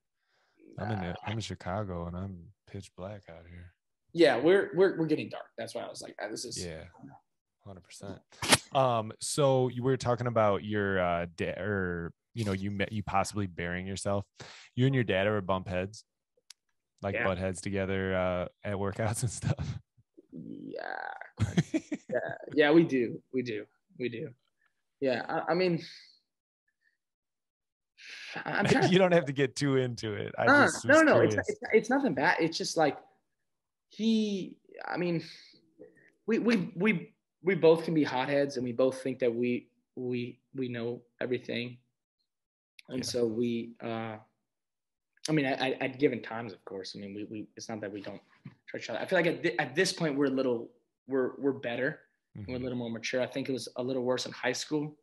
I'm in Chicago and I'm pitch black out here. Yeah. We're getting dark. That's why I was like, this is. Yeah. 100%. So you were talking about your dad, or you possibly burying yourself. You and your dad ever bump heads, like butt heads together at workouts and stuff? Yeah. Yeah, we do. Yeah, I'm trying. You don't have to get too into it. No. It's nothing bad. It's just like we both can be hotheads, and we both think that we know everything, and so we at given times, of course. We it's not that we don't try to. I feel like at this point we're better. Mm-hmm. We're a little more mature. I think it was a little worse in high school.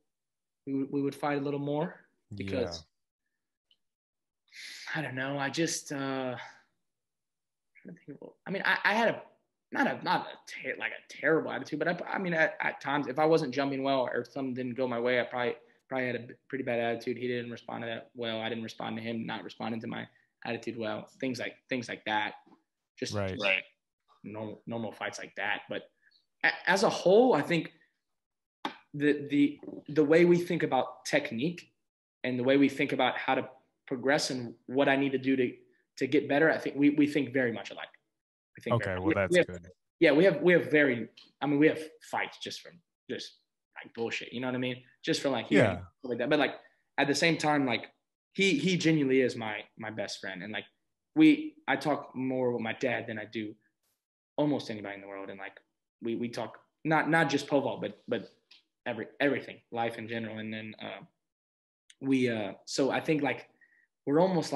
We would fight a little more because I don't know. I just I had not a terrible attitude, but at times if I wasn't jumping well or something didn't go my way, I probably had a pretty bad attitude. He didn't respond to that well. I didn't respond to him not responding to my attitude well. Things like that. Just right. Normal fights like that. But as a whole, I think the way we think about technique and the way we think about how to progress and what I need to do to get better, I think we think very much alike. We think okay, well, that's good. Yeah, we have very, I mean, we have fights just like bullshit, you know what I mean? Just for like hearing stuff like that. But like at the same time, like he genuinely is my best friend. And like I talk more with my dad than I do almost anybody in the world. And like we talk not just pole vault, but everything, life in general. And then so I think like we almost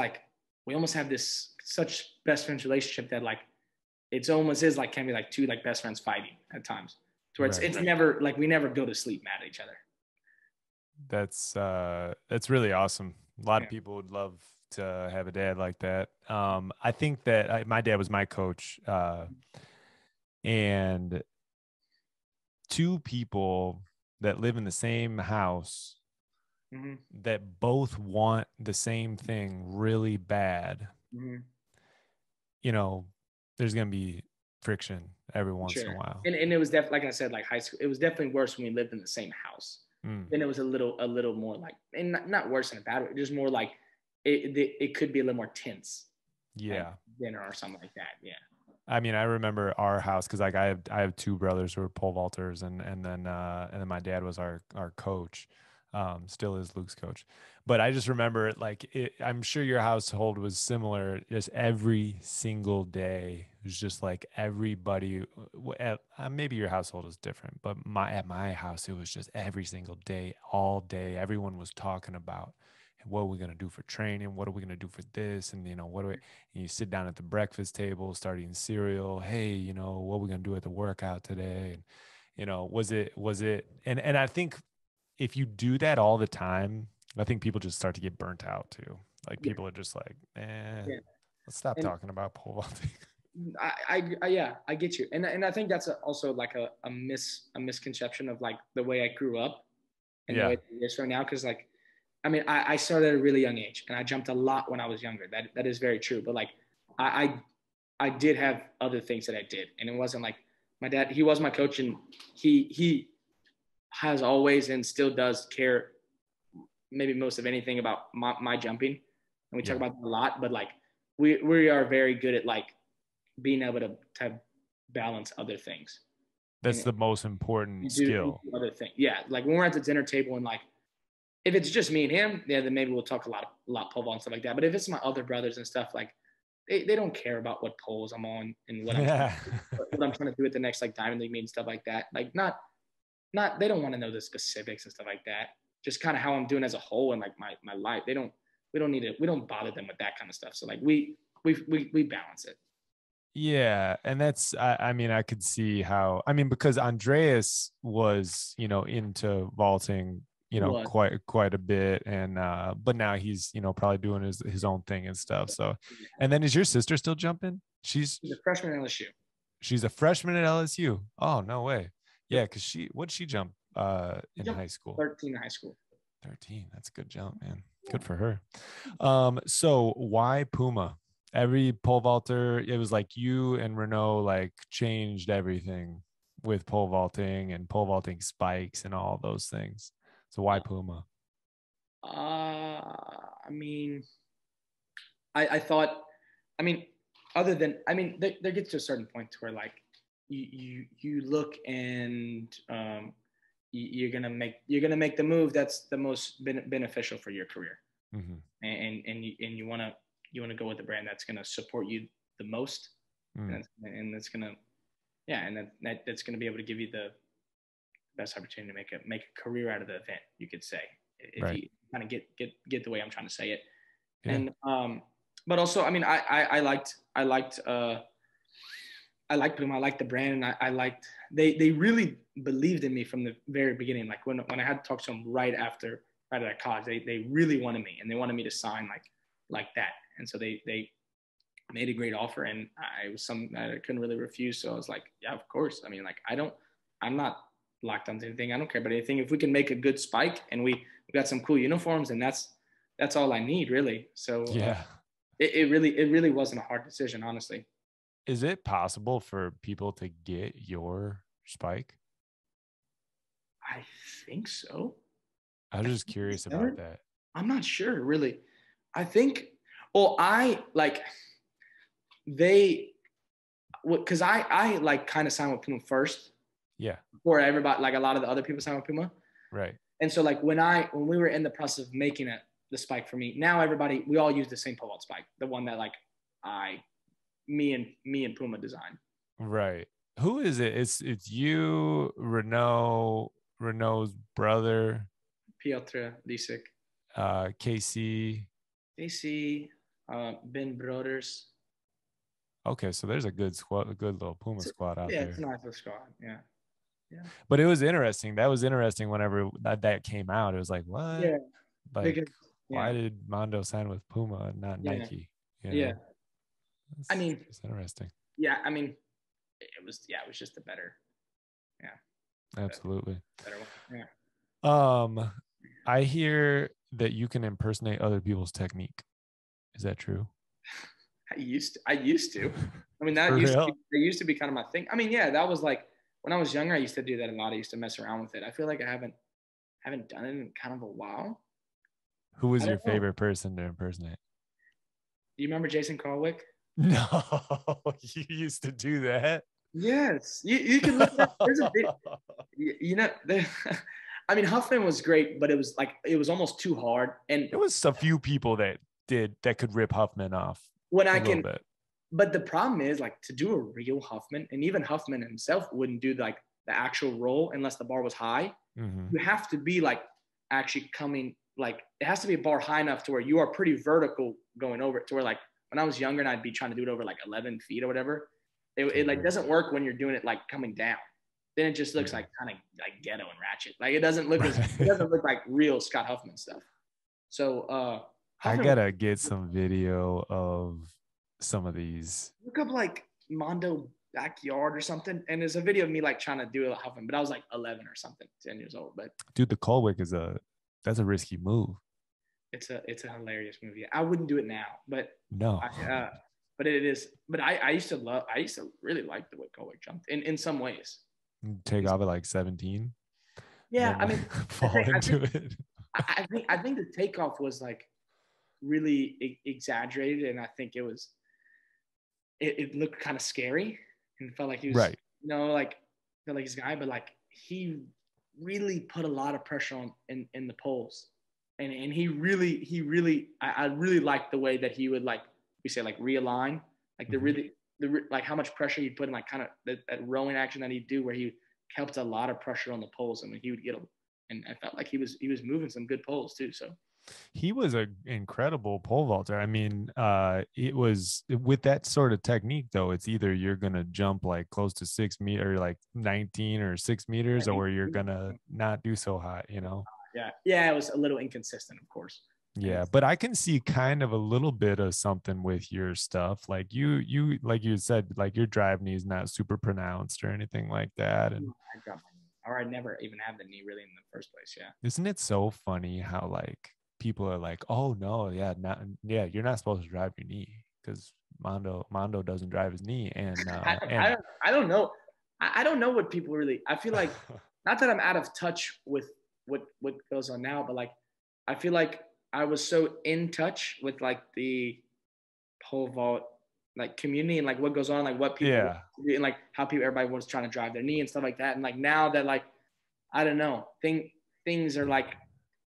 have this such best friends relationship that like it's almost is like can be like two like best friends fighting at times. To where it's never like we never go to sleep mad at each other. That's really awesome. A lot of people would love to have a dad like that. I think that my dad was my coach, and two people that live in the same house that both want the same thing really bad, you know, there's going to be friction every once in a while. And it was definitely, like I said, like high school, it was definitely worse when we lived in the same house. Then it was a little more like, and not worse in a bad way, just more like it could be a little more tense. Yeah. Dinner or something like that. Yeah. I mean, I remember our house because like I have two brothers who are pole vaulters, and then my dad was our coach, still is Luke's coach. But I just remember like I'm sure your household was similar. Just every single day it was just like everybody. Maybe your household is different, but at my house it was just every single day, all day. Everyone was talking about what are we going to do for training? What are we going to do for this? And, you know, and you sit down at the breakfast table, start eating cereal. Hey, you know, what are we going to do at the workout today? And, you know, was it, and I think if you do that all the time, I think people just start to get burnt out too. Like people are just like, let's stop talking about pole vaulting. I get you. And I think that's also like a misconception of like the way I grew up and the way it is right now. Cause like, I mean, I started at a really young age and I jumped a lot when I was younger. That is very true. But like, I did have other things that I did. And it wasn't like my dad, he was my coach and he has always and still does care maybe most of anything about my jumping. And we talk about that a lot, but like we are very good at like being able to balance other things. That's the most important skill. Other thing. Yeah. Like when we're at the dinner table and like, if it's just me and him, then maybe we'll talk a lot pole vault and stuff like that. But if it's my other brothers and stuff, like they don't care about what poles I'm on and what I'm trying to do at the next like Diamond League meet and stuff like that. Like not they don't want to know the specifics and stuff like that. Just kind of how I'm doing as a whole and like my life. We don't bother them with that kind of stuff. So like we balance it. Yeah. And that's, I mean, I could see how, I mean, because Andreas was, you know, into vaulting, you know, quite a bit. And, but now he's, you know, probably doing his own thing and stuff. So, and then is your sister still jumping? She's a freshman at LSU. She's a freshman at LSU. Oh, no way. Yeah. Cause what'd she jump, in high school? 13 in high school. 13. That's a good jump, man. Good for her. So why Puma? Every pole vaulter, it was like you and Renault like changed everything with pole vaulting and pole vaulting spikes and all those things. So why Puma? I mean, I thought, I mean, other than, I mean, there gets to a certain point to where like you look and you're gonna make the move that's the most beneficial for your career, and you want to go with the brand that's gonna support you the most, and that's gonna, and that's gonna be able to give you the best opportunity to make a career out of the event, you could say, if you kind of get the way I'm trying to say it. And but also, I mean, I liked Puma. I liked the brand, and I liked they really believed in me from the very beginning. Like when I had to talk to them right out of college, they really wanted me, and they wanted me to sign like that. And so they made a great offer, and it was something that I couldn't really refuse. So I was like, yeah, of course. I mean, like I'm not locked onto anything. I don't care about anything. If we can make a good spike and we got some cool uniforms, and that's all I need, really. So it really wasn't a hard decision, honestly. Is it possible for people to get your spike? I think so. I was just curious about that. I'm not sure really. I think, well, I like they, because I like kind of signed with Puma first. Yeah. Before everybody, like a lot of the other people signed with Puma. Right. And so like when we were in the process of making it, the spike for me, now we all use the same pole vault spike, the one that like me and Puma designed. Right. Who is it? It's you, Renault's brother, Piotr Lisek, KC. Ben Broders. Okay, so there's a good squad, a good little Puma squad out there. Yeah, it's a nice little squad. Yeah. Yeah. But it was interesting. That was interesting whenever that came out. It was like, what? Yeah. Like, why did Mondo sign with Puma and not Nike? You know? Yeah. I mean, it's interesting. Yeah, I mean, it was just a better. Yeah. Absolutely. Better one. Yeah. I hear that you can impersonate other people's technique. Is that true? I used to. I mean, that used to be kind of my thing. I mean, yeah, that was like when I was younger, I used to do that a lot. I used to mess around with it. I feel like I haven't done it in kind of a while. Who was your favorite person to impersonate? Do you remember Jason Carwick? No, you used to do that. Yes, you can look at there's a bit, you know. I mean, Huffman was great, but it was almost too hard. And there was a few people that could rip Huffman off. When I can, but the problem is like to do a real Huffman, and even Huffman himself wouldn't do like the actual roll unless the bar was high. Mm-hmm. You have to be like actually coming, like it has to be a bar high enough to where you are pretty vertical going over it, to where like when I was younger and I'd be trying to do it over like 11 feet or whatever, it like doesn't work when you're doing it like coming down. Then it just looks like kind of like ghetto and ratchet. Like it doesn't look like real Scott Huffman stuff. So I gotta get some video of some of these. Look up like Mondo backyard or something, and there's a video of me like trying to do a Huffman, but I was like 11 or something, 10 years old. But dude, the Colwick that's a risky move. It's a hilarious movie. I wouldn't do it now, but no. But it is. But I used to really like the way Colwick jumped in some ways. Take off at like 17. Yeah, I mean, fall into it. I think the takeoff was like really exaggerated, and I think it looked kind of scary and felt like he was right. You know, like felt like his guy, but like he really put a lot of pressure on in the poles, and he really I really liked the way that he would like we say like realign, like like how much pressure he'd put in like kind of that rowing action that he'd do where he kept a lot of pressure on the poles, and when he would get them, and I felt like he was moving some good poles too. So he was an incredible pole vaulter. I mean, it was with that sort of technique though, it's either you're gonna jump like close to 6 meters, like 19 or 6 meters, or you're gonna not do so high, you know. Yeah, it was a little inconsistent, of course. Yeah, but I can see kind of a little bit of something with your stuff. Like you like you said, like your drive knee is not super pronounced or anything like that. And or I never even have the knee really in the first place. Yeah. Isn't it so funny how like people are like, oh no, you're not supposed to drive your knee because Mondo doesn't drive his knee. And I don't know. I don't know what people really. I feel like not that I'm out of touch with what goes on now, but like I feel like I was so in touch with like the pole vault like community and like what goes on, like what people and like how everybody was trying to drive their knee and stuff like that. And like now that like I don't know, things are like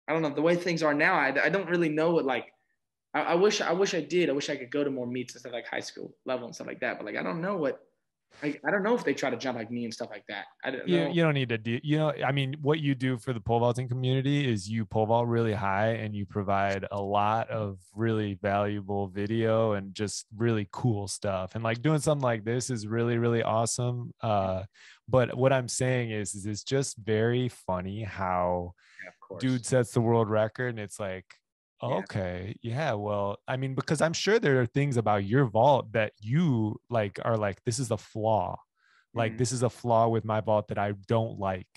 I don't know the way things are now. I don't really know what like I wish I did. I wish I could go to more meets and stuff like high school level and stuff like that. But like I don't know what. I don't know if they try to jump like me and stuff like that. I don't know. You don't need to do, I mean, what you do for the pole vaulting community is you pole vault really high and you provide a lot of really valuable video and just really cool stuff. And like doing something like this is really, really awesome. But what I'm saying is it's just very funny how dude sets the world record and it's like, okay. Yeah. Well, I mean, because I'm sure there are things about your vault that you like are like, this is a flaw. Like, this is a flaw with my vault that I don't like,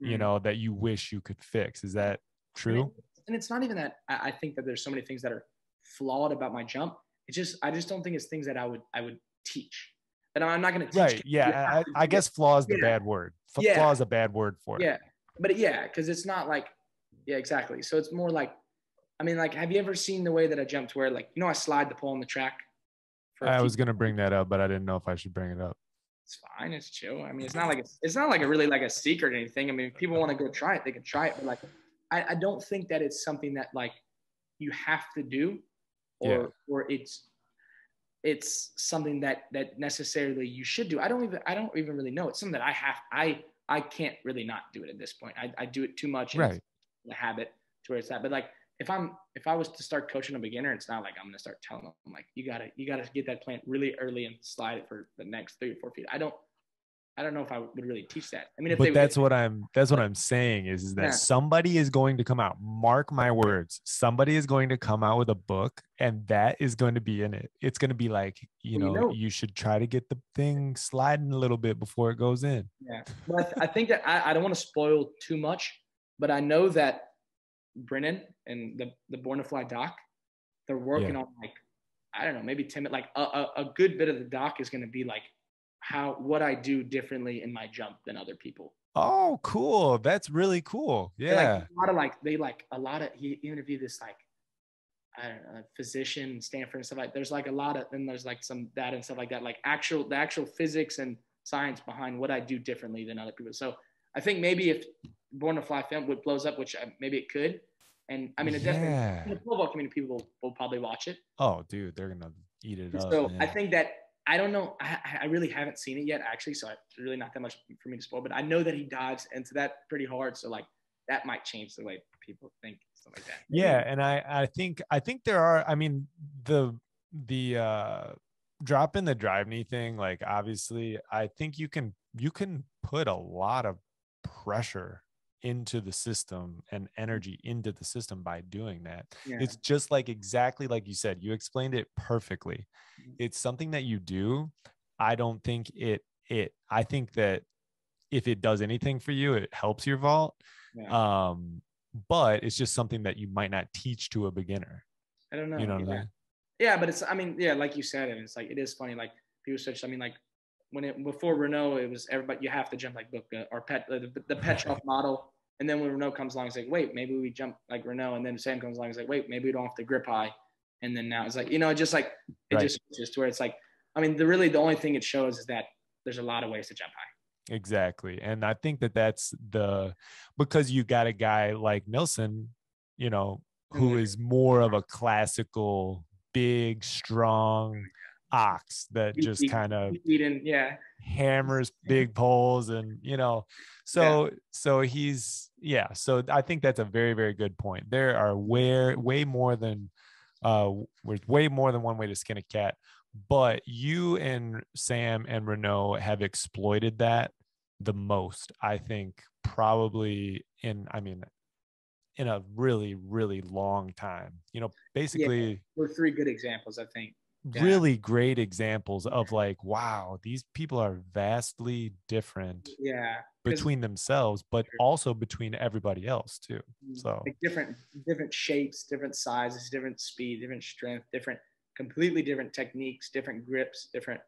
that you wish you could fix. Is that true? And it's not even that I think that there's so many things that are flawed about my jump. It's just, I just don't think it's things that I would teach. And I'm not going to teach. Right. Yeah. I guess flaw is the bad word. Flaw is a bad word for it. Yeah. But because it's not like, exactly. So it's more like, I mean, like, have you ever seen the way that I jumped where, like, I slide the pole on the track for a I few. was going to bring that up, but I didn't know if I should bring it up. It's fine. It's chill. I mean, it's not like a really like a secret or anything. I mean, if people want to go try it, they can try it. But like, I don't think that it's something that like you have to do, or it's something that necessarily you should do. I don't even really know. It's something that I can't really not do it at this point. I do it too much, and Right. It's a habit to where it's that. But like, if I was to start coaching a beginner, it's not like I'm going to start telling them like, you gotta get that plant really early and slide it for the next 3 or 4 feet. I don't know if I would really teach that. I mean, but that's what I'm saying is that somebody is going to come out. Mark my words. Somebody is going to come out with a book, and that is going to be in it. It's going to be like, you should try to get the thing sliding a little bit before it goes in. Yeah. But I think that I don't want to spoil too much, but I know that Brennan and the Born to Fly doc, they're working on like, I don't know, maybe 10, like a good bit of the doc is going to be like what I do differently in my jump than other people. Oh, cool. That's really cool. Yeah. He interviewed this like, I don't know, physician in Stanford and stuff like, there's like a lot of, then there's like some data and stuff like that, like the actual physics and science behind what I do differently than other people. So I think maybe if Born to Fly film blows up, which maybe it could. And I mean, it definitely, in the pole vault community, people will probably watch it. Oh, dude, they're going to eat it up. So man. I think that, I don't know. I really haven't seen it yet, actually. So it's really not that much for me to spoil. But I know that he dives into that pretty hard. So like that might change the way people think, stuff like that. Yeah, and I think there are. I mean, the drop in the drive knee thing. Like obviously, I think you can put a lot of pressure into the system and energy into the system by doing that. Yeah. It's just like exactly like you said. You explained it perfectly. It's something that you do. I don't think I think that if it does anything for you, it helps your vault. Yeah. But it's just something that you might not teach to a beginner. I don't know. You know what I mean? Yeah, but like you said, and it's like, it is funny. Like people search, like before Renault, it was everybody, you have to jump like Bukka or the Petrov model. And then when Renault comes along, it's like, wait, maybe we jump like Renault. And then Sam comes along, it's like, wait, maybe we don't have to grip high. And then now it's like, just like, just where it's like, the only thing it shows is that there's a lot of ways to jump high. Exactly. And I think that's because you got a guy like Nilsson, who is more of a classical, big, strong ox that just kind of hammers big poles and so he's so I think that's a very, very good point. There are way more than one way to skin a cat, but you and Sam and Renault have exploited that the most, I think, probably in a really, really long time. Basically we're 3 good examples, I think. Really great examples of like, wow, these people are vastly different between themselves, but also between everybody else too. So like different shapes, different sizes, different speed, different strength, completely different techniques, different grips, different.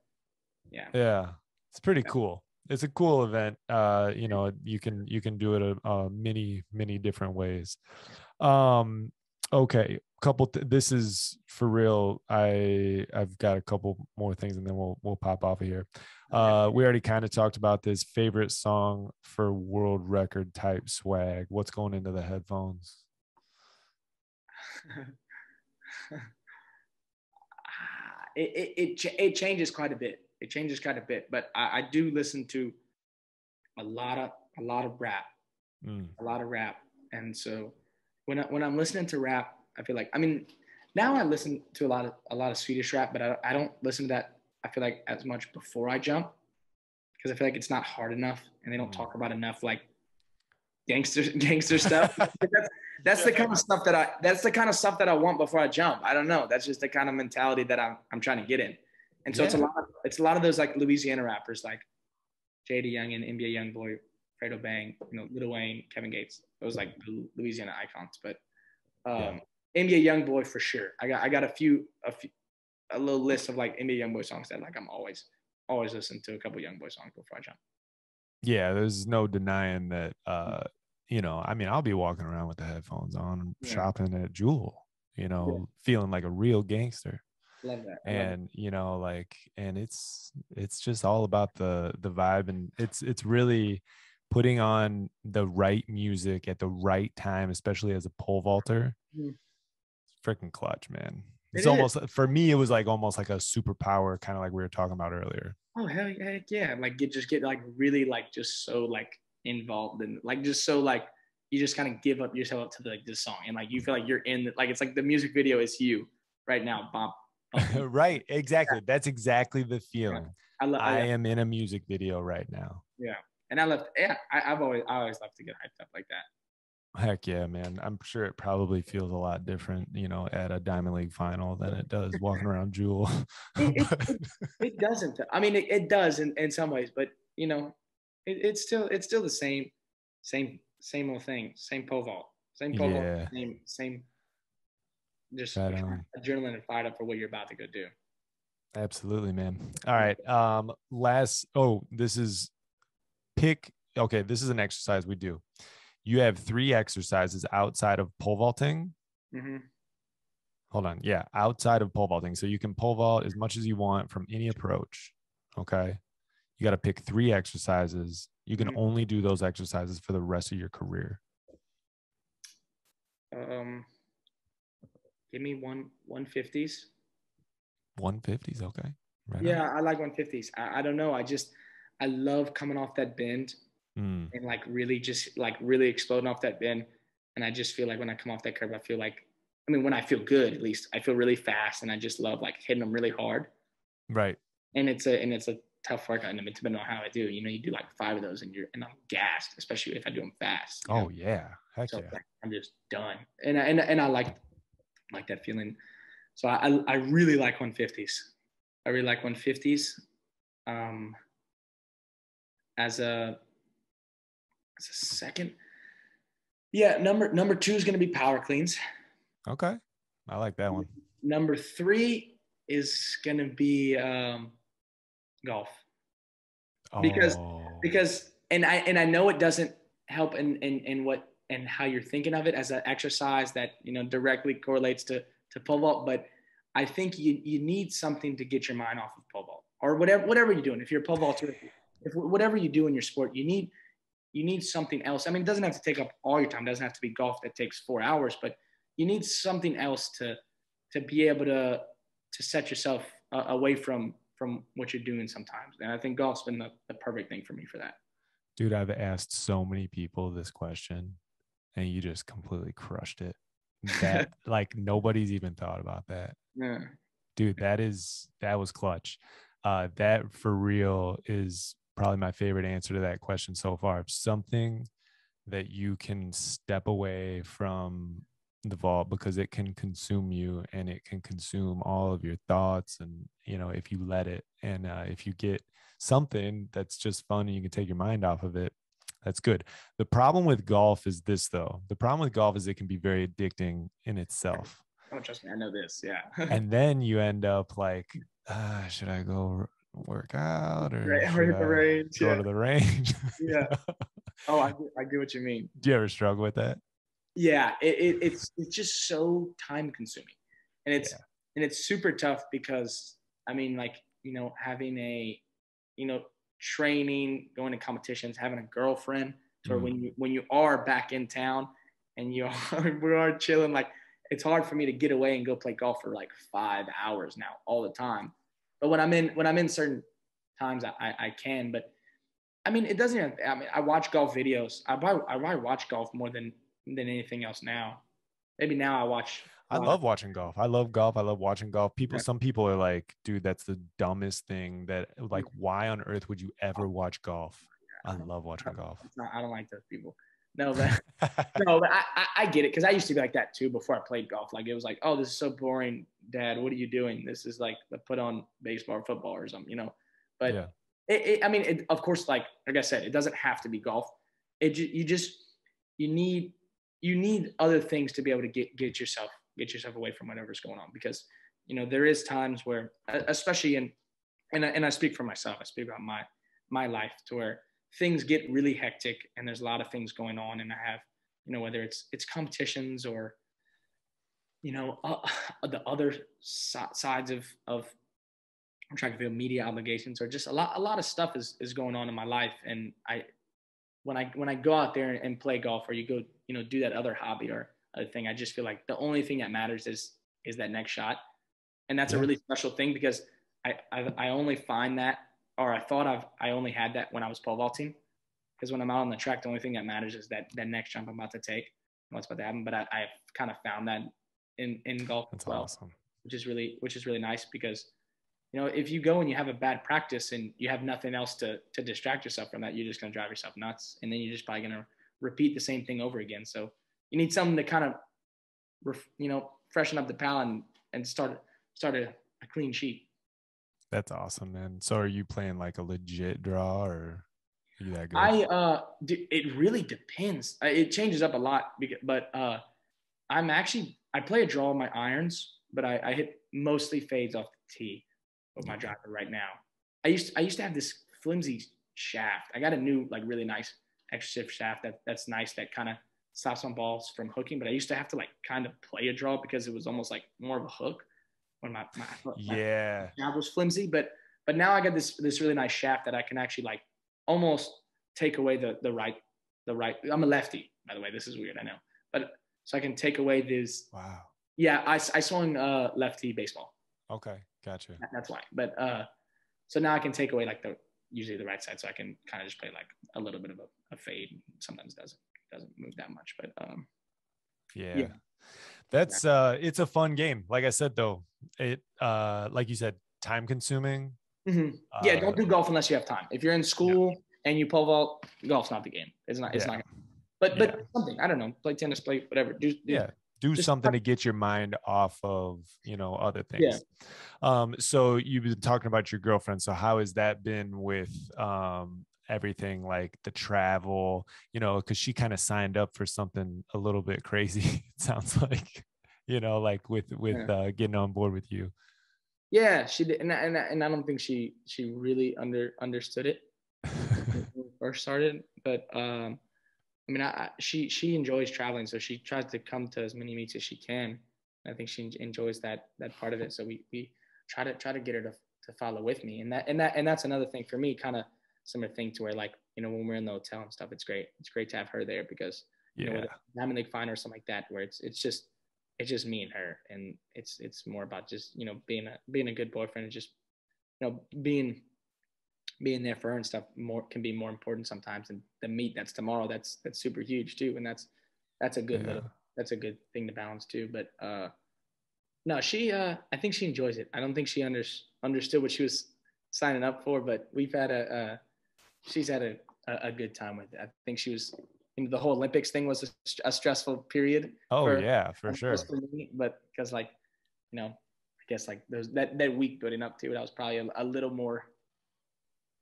It's pretty cool. It's a cool event. You can do it many different ways. Okay, this is for real. I've got a couple more things and then we'll pop off of here. We already kind of talked about this. Favorite song for world record type swag. What's going into the headphones? It changes quite a bit. But I do listen to a lot of rap, and so when I'm listening to rap, I feel like, now I listen to a lot of Swedish rap, but I don't listen to that, I feel like, as much before I jump, because I feel like it's not hard enough and they don't talk about enough like gangster stuff. That's the kind of stuff that I want before I jump. I don't know. That's just the kind of mentality that I'm trying to get in. And so it's a lot of those like Louisiana rappers like JD Youngin, NBA Youngboy, Fredo Bang, Lil Wayne, Kevin Gates. Those like Louisiana icons. But NBA Youngboy for sure. I got a little list of like NBA Youngboy songs that like I'm always listen to a couple Youngboy songs before I jump. Yeah, there's no denying that you know, I mean, I'll be walking around with the headphones on, Yeah. shopping at Jewel, you Yeah. know, feeling like a real gangster. Love that. I love it. And, you know, like, and it's just all about the vibe. And it's really putting on the right music at the right time, especially as a pole vaulter. Mhm. Freaking clutch, man. It It's is. almost, for me, it was like almost like a superpower, kind of like we were talking about earlier. Oh hell yeah, heck yeah! Like get like really like just so like involved and like just so like you just kind of give up yourself up to the, like this song and like you feel like you're in the, like it's like the music video is you right now, bumping. Right, exactly. Yeah, That's exactly the yeah. feeling. Yeah, I am in a music video right now. yeah. And I love yeah. I always love to get hyped up like that. Heck yeah, man. I'm sure it probably feels a lot different, you know, at a Diamond League final than it does walking around Jewel. It But, it, it doesn't. I mean, it does in some ways, but you know, it's still the same old thing, same pole vault, yeah, same just right on. adrenaline and fired up for what you're about to go do. Absolutely, man. All right. Last, oh, this is pick. Okay, this is an exercise we do. You have 3 exercises outside of pole vaulting. Mm-hmm. Hold on. Yeah, outside of pole vaulting. So you can pole vault as much as you want from any approach. Okay. You got to pick 3 exercises. You can Mm-hmm. only do those exercises for the rest of your career. Give me 150s. 150s. Okay. Right on. Yeah, I like 150s. I don't know. I love coming off that bend Mm, and like really just like really exploding off that bend. And I just feel like when I come off that curve, I feel like, I mean, when I feel good, at least I feel really fast and I just love like hitting them really hard. right. And it's a tough workout. And it's depending on how I do, you know, you do like 5 of those and I'm gassed, especially if I do them fast, you know? Oh yeah. Heck So yeah. like, I'm just done. And I like that feeling. So I really like 150s. I really like 150s. Um, as a second, yeah. Number 2 is going to be power cleans. Okay. I like that one. Number 3 is going to be golf because Oh, and I know it doesn't help in what and how you're thinking of it as an exercise that you know directly correlates to pole vault, but I think you need something to get your mind off of pole vault or whatever you're doing. If you're a pole vaulter, if whatever you do in your sport, you need something else. I mean, it doesn't have to take up all your time. It doesn't have to be golf that takes 4 hours, but you need something else to be able to set yourself away from what you're doing sometimes. And I think golf's been the perfect thing for me for that. dude, I've asked so many people this question and you just completely crushed it. That like nobody's even thought about that. Yeah. Dude, that was clutch. That for real is probably my favorite answer to that question so far. Something that you can step away from the vault because it can consume you and it can consume all of your thoughts. And, you know, if you let it, and if you get something that's just fun and you can take your mind off of it, that's good. The problem with golf is this, though. The problem with golf is it can be very addicting in itself. Oh, trust me, I know this. Yeah. And then you end up like, should I go work out or Right, should right, the I range. go Yeah. to the range? Yeah. Oh, I get what you mean. Do you ever struggle with that? Yeah, it's just so time consuming, and Yeah. it's super tough because I mean, like you know, having a you know training, going to competitions, having a girlfriend, to where when you are back in town and you are we are chilling, like it's hard for me to get away and go play golf for like 5 hours now all the time. But when I'm in certain times, I can. But I mean, it doesn't. I mean, I watch golf videos. I probably watch golf more than anything else now. Maybe now I watch a I lot of. love watching golf. I love golf. I love watching golf. Yeah. Some people are like, dude, that's the dumbest thing that, like, why on earth would you ever watch golf? I love watching golf. I don't like those people. No, but no, but I get it because I used to be like that too before I played golf. Like it was like, oh, this is so boring, Dad. What are you doing? This is like the put on baseball or football or something, you know. But Yeah. I mean, of course, like I said, it doesn't have to be golf. You need other things to be able to get yourself away from whatever's going on because you know there is times where, especially and I speak for myself. I speak about my life to where things get really hectic and there's a lot of things going on, and I have, whether it's competitions or, the other sides of I'm trying to feel media obligations, or just a lot of stuff is going on in my life. And when I go out there and play golf, or you go, do that other hobby or other thing, I just feel like the only thing that matters is that next shot. And that's a really special thing, because I only find that, or I thought I only had that when I was pole vaulting, because when I'm out on the track, the only thing that matters is that next jump I'm about to take, what's about to happen. But I've kind of found that in golf as well, awesome. which is really nice, because if you go and you have a bad practice and you have nothing else to distract yourself from that, you're just going to drive yourself nuts. And then you're just probably going to repeat the same thing over again. So you need something to kind of, freshen up the palate and start a clean sheet. That's awesome, man. So are you playing like a legit draw, or are you that good? It really depends. It changes up a lot, but I play a draw on my irons, but I hit mostly fades off the tee with my driver right now. I used to have this flimsy shaft. I got a new, like, really nice extra shift shaft that's nice, that kind of stops my balls from hooking. But I used to have to like kind of play a draw because it was almost like more of a hook when my shaft was flimsy. But now I got this really nice shaft that I can actually like almost take away the right. I'm a lefty, by the way. This is weird, I know, but so I can take away this. Wow. Yeah, I swung lefty baseball. Okay, gotcha. That's why. But so now I can take away like usually the right side, so I can kind of just play like a little bit of a fade. Sometimes doesn't move that much, but yeah. That's it's a fun game. Like I said, though, it like you said, time consuming. Mm-hmm. Yeah, don't do golf unless you have time. If you're in school and you pole vault, golf's not the game. It's not. It's not. But something, I don't know, play tennis, play whatever. Do something to get your mind off of, other things. So you've been talking about your girlfriend. So how has that been with everything, like the travel, because she kind of signed up for something a little bit crazy, it sounds like, like with getting on board with you. Yeah, she did. And I don't think she really understood it when we first started. But I mean, she enjoys traveling, so she tries to come to as many meets as she can. I think she enjoys that part of it. So we try to get her to follow with me, and that's another thing for me, kind of similar thing to where, like, when we're in the hotel and stuff, it's great to have her there, because with Diamond League final or something like that, where it's just me and her, and it's more about just being a good boyfriend, and just being there for her and stuff can be more important sometimes than the meet that's tomorrow. That's super huge too. And that's a good that's a good thing to balance too. But no, she I think she enjoys it. I don't think she understood what she was signing up for, but she's had a good time with it. I think she was, the whole Olympics thing was a stressful period. For sure. For me, but because I guess like that week building up to it, I was probably a little more,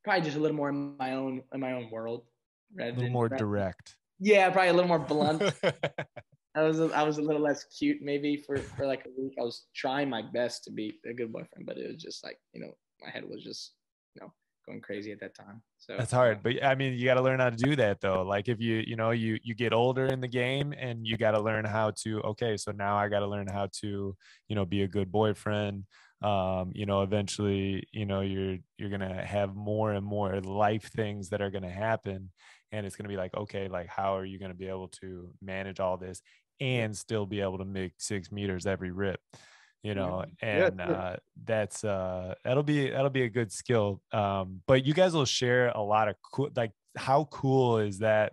probably just a little more in my own world, a little more direct. Yeah, probably a little more blunt. I was a little less cute maybe for like a week. I was trying my best to be a good boyfriend, but it was just like, my head was just going crazy at that time. So that's hard. But I mean, you got to learn how to do that though. Like if you get older in the game, and you got to learn how to, okay, so now I got to learn how to, be a good boyfriend. Eventually, you're going to have more and more life things that are going to happen. And it's going to be like, okay, like, how are you going to be able to manage all this and still be able to make 6 meters every rip? And that's that'll be a good skill. But you guys will share a lot of cool, like, how cool is that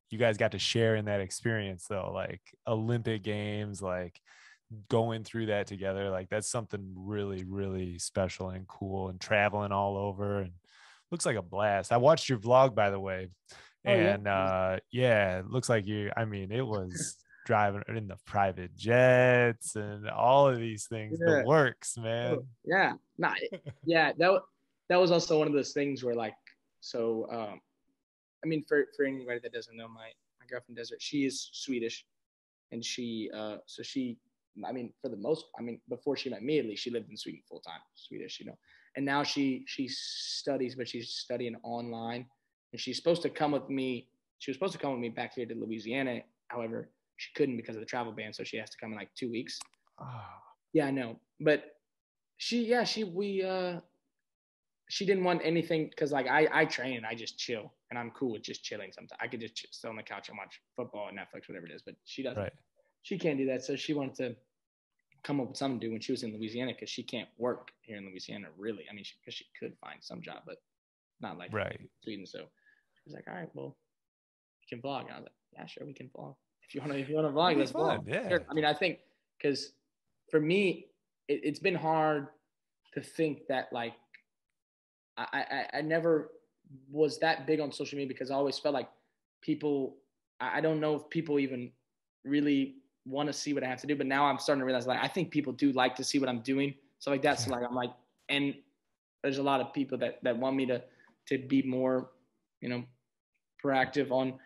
you guys got to share in that experience though, like Olympic Games, like going through that together, like that's something really, really special and cool, and traveling all over, and looks like a blast. I watched your vlog, by the way, and it looks like it was driving in the private jets and all of these things, the works, man. That was also one of those things where, like, so for anybody that doesn't know, my girlfriend Desert, she is Swedish, and she for the most, before she met me, at least, she lived in Sweden full time, Swedish, and now she studies, but she's studying online and she's supposed to come with me. She was supposed to come with me back here to Louisiana. However, she couldn't because of the travel ban, so she has to come in like 2 weeks. Oh. Yeah, I know, but she didn't want anything because like I train and I just chill and I'm cool with just chilling. Sometimes I could just sit on the couch and watch football and Netflix, whatever it is. But she doesn't. Right. She can't do that. So she wanted to come up with something to do when she was in Louisiana because she can't work here in Louisiana really. I mean, because she could find some job, but not like Sweden. So she was like, all right, well, you can vlog. And I was like, yeah, sure, we can vlog. If you want to vlog, let's vlog. Yeah. Sure. I mean, I think because for me, it's been hard to think that like I never was that big on social media because I always felt like people, I don't know if people even really want to see what I have to do, but now I'm starting to realize like I think people do like to see what I'm doing. So like that's like I'm like, and there's a lot of people that want me to be more, proactive on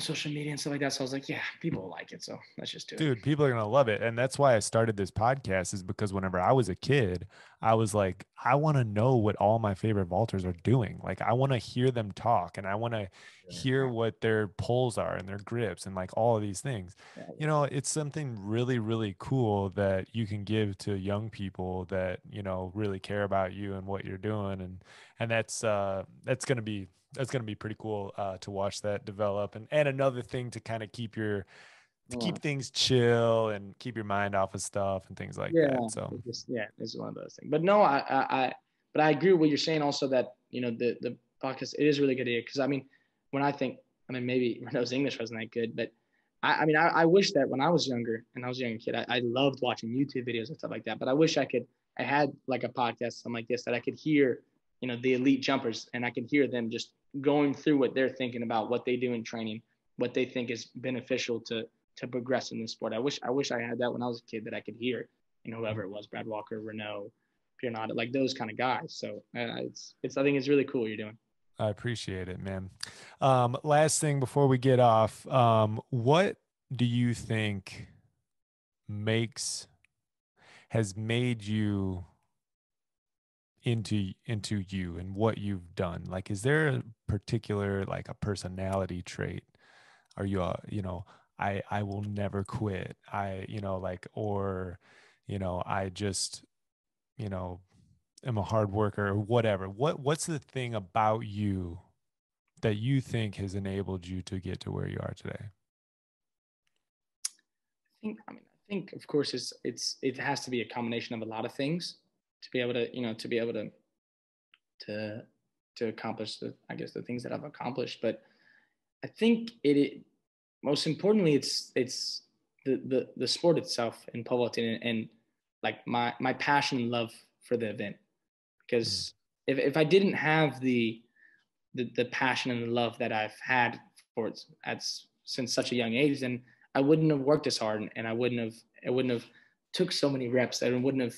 social media and stuff like that. So I was like, yeah, people like it. So let's just do it. Dude, people are going to love it. And that's why I started this podcast, is because whenever I was a kid, I was like, I want to know what all my favorite vaulters are doing. Like, I want to hear them talk, and I want to hear what their pulls are and their grips and like all of these things. It's something really, really cool that you can give to young people that, really care about you and what you're doing. And that's going to be pretty cool to watch that develop, and another thing to kind of keep things chill and keep your mind off of stuff and things like that. So it's one of those things. But no, but I agree with what you're saying also that the podcast, it is really good because I mean maybe Renault's English wasn't that good, but I wish that when I was younger and I was a young kid, I loved watching YouTube videos and stuff like that. But I wish I had like a podcast, something like this, that I could hear the elite jumpers, and I can hear them just going through what they're thinking about, what they do in training, what they think is beneficial to progress in this sport. I wish I had that when I was a kid, that I could hear, whoever it was, Brad Walker, Renault, Piernata, like those kind of guys. So I think it's really cool you're doing. I appreciate it, man. Last thing before we get off, what do you think has made you into you and what you've done? Like, is there a particular, like, a personality trait? Are you I will never quit, I just am a hard worker, or whatever? What's the thing about you that you think has enabled you to get to where you are today? I think of course it has to be a combination of a lot of things to be able to accomplish the things that I've accomplished. But I think it most importantly it's the sport itself in pole vaulting, and like my passion and love for the event. Because if I didn't have the passion and the love that I've had for it since such a young age, then I wouldn't have worked as hard, and I wouldn't have took so many reps, and wouldn't have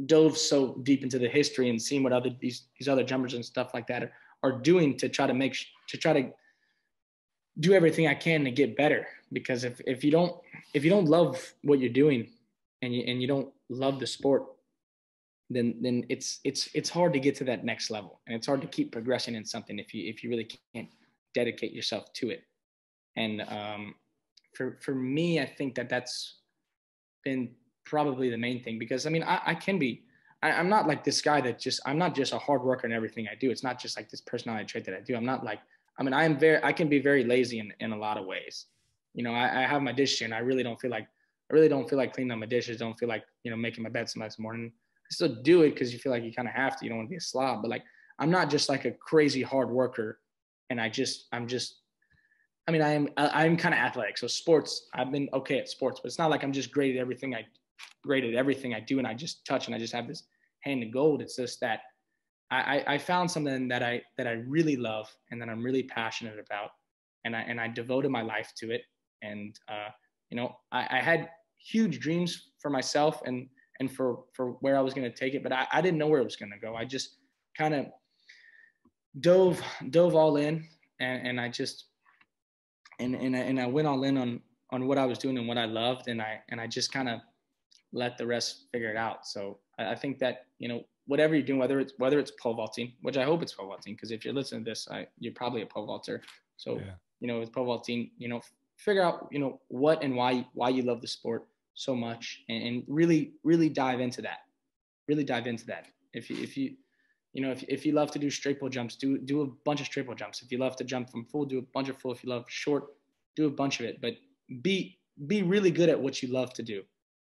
dove so deep into the history and seen what these other jumpers and stuff like that are doing to try to do everything I can to get better. Because if you don't love what you're doing, and you don't love the sport, then it's hard to get to that next level, and it's hard to keep progressing in something if you really can't dedicate yourself to it. And for me, I think that's been probably the main thing, because I mean I'm not like this guy I'm not just a hard worker in everything I do. It's not just like this personality trait that I do. I'm not like, I can be very lazy in a lot of ways. I have my dishes, and I really don't feel like cleaning up my dishes. Don't feel like, making my bed some next morning. I still do it because you feel like you kind of have to. You don't want to be a slob, but like, I'm not just like a crazy hard worker. And I'm kind of athletic. So sports, I've been okay at sports, but it's not like I'm just great at everything I do, and I just touch and I just have this hand of gold. It's just that I found something that I really love and that I'm really passionate about, and I devoted my life to it. And I had huge dreams for myself and for where I was going to take it, but I didn't know where it was going to go. I just kind of dove all in, and I just and I went all in on what I was doing and what I loved, and I just kind of let the rest figure it out. So I think that whatever you're doing, whether it's pole vaulting, which I hope it's pole vaulting, because if you're listening to this, you're probably a pole vaulter. So, with pole vaulting, figure out, what and why you love the sport so much, and really, really dive into that. Really dive into that. If you love to do straight pull jumps, do a bunch of straight pull jumps. If you love to jump from full, do a bunch of full. If you love short, do a bunch of it. But be really good at what you love to do,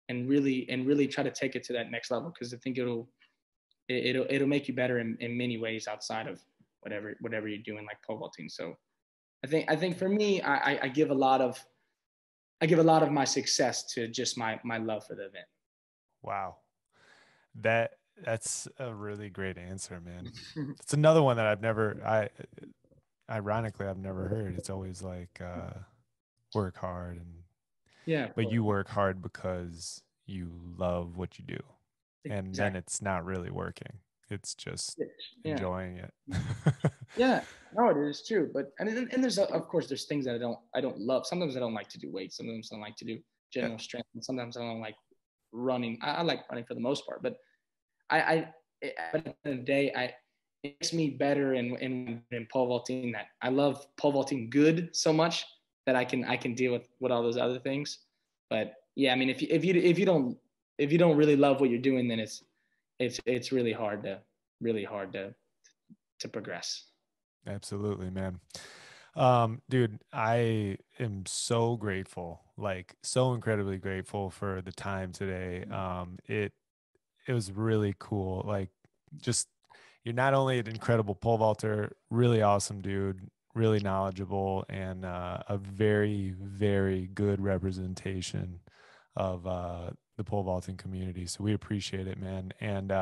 and really try to take it to that next level, because I think it'll make you better in many ways outside of whatever you're doing, like pole vaulting. So I think for me, I give a lot of my success to just my love for the event. Wow. That's a really great answer, man. It's another one that I've never heard. It's always like work hard, but you work hard because you love what you do. And then it's not really working. It's just enjoying it. No, it is true. But and there's of course there's things that I don't love. Sometimes I don't like to do weights. Sometimes I don't like to do general strength. And sometimes I don't like running. I like running for the most part. But but at the end of the day, it makes me better in pole vaulting. That I love pole vaulting good so much that I can deal with all those other things. But yeah, I mean, if you don't really love what you're doing, then it's really hard to progress. Absolutely, man. Dude, I am so grateful, like so incredibly grateful for the time today. It was really cool. Like, just, you're not only an incredible pole vaulter, really awesome dude, really knowledgeable, and a very, very good representation of the pole vaulting community. So we appreciate it, man. And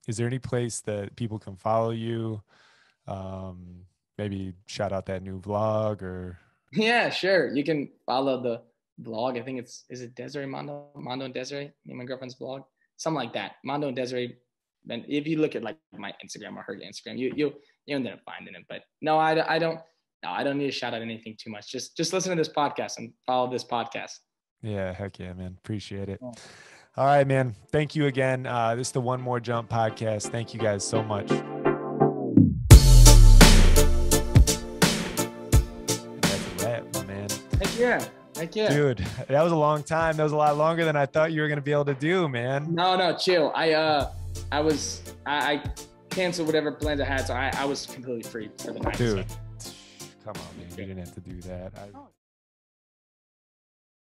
is there any place that people can follow you? Maybe shout out that new vlog, or? Yeah, sure. You can follow the vlog. I think is it Desiree Mondo and Desiree, me and my girlfriend's vlog, something like that. Mondo and Desiree. And if you look at like my Instagram or her Instagram, you end up finding it. But no, I don't need to shout out anything too much. Just listen to this podcast and follow this podcast. Yeah, heck yeah, man. Appreciate it. All right, man. Thank you again. This is the One More Jump podcast. Thank you guys so much. That's a wrap, my man. Heck yeah. Dude, that was a long time. That was a lot longer than I thought you were going to be able to do, man. No, chill. I canceled whatever plans I had, so I was completely free for the night. Dude, come on, man. You didn't have to do that.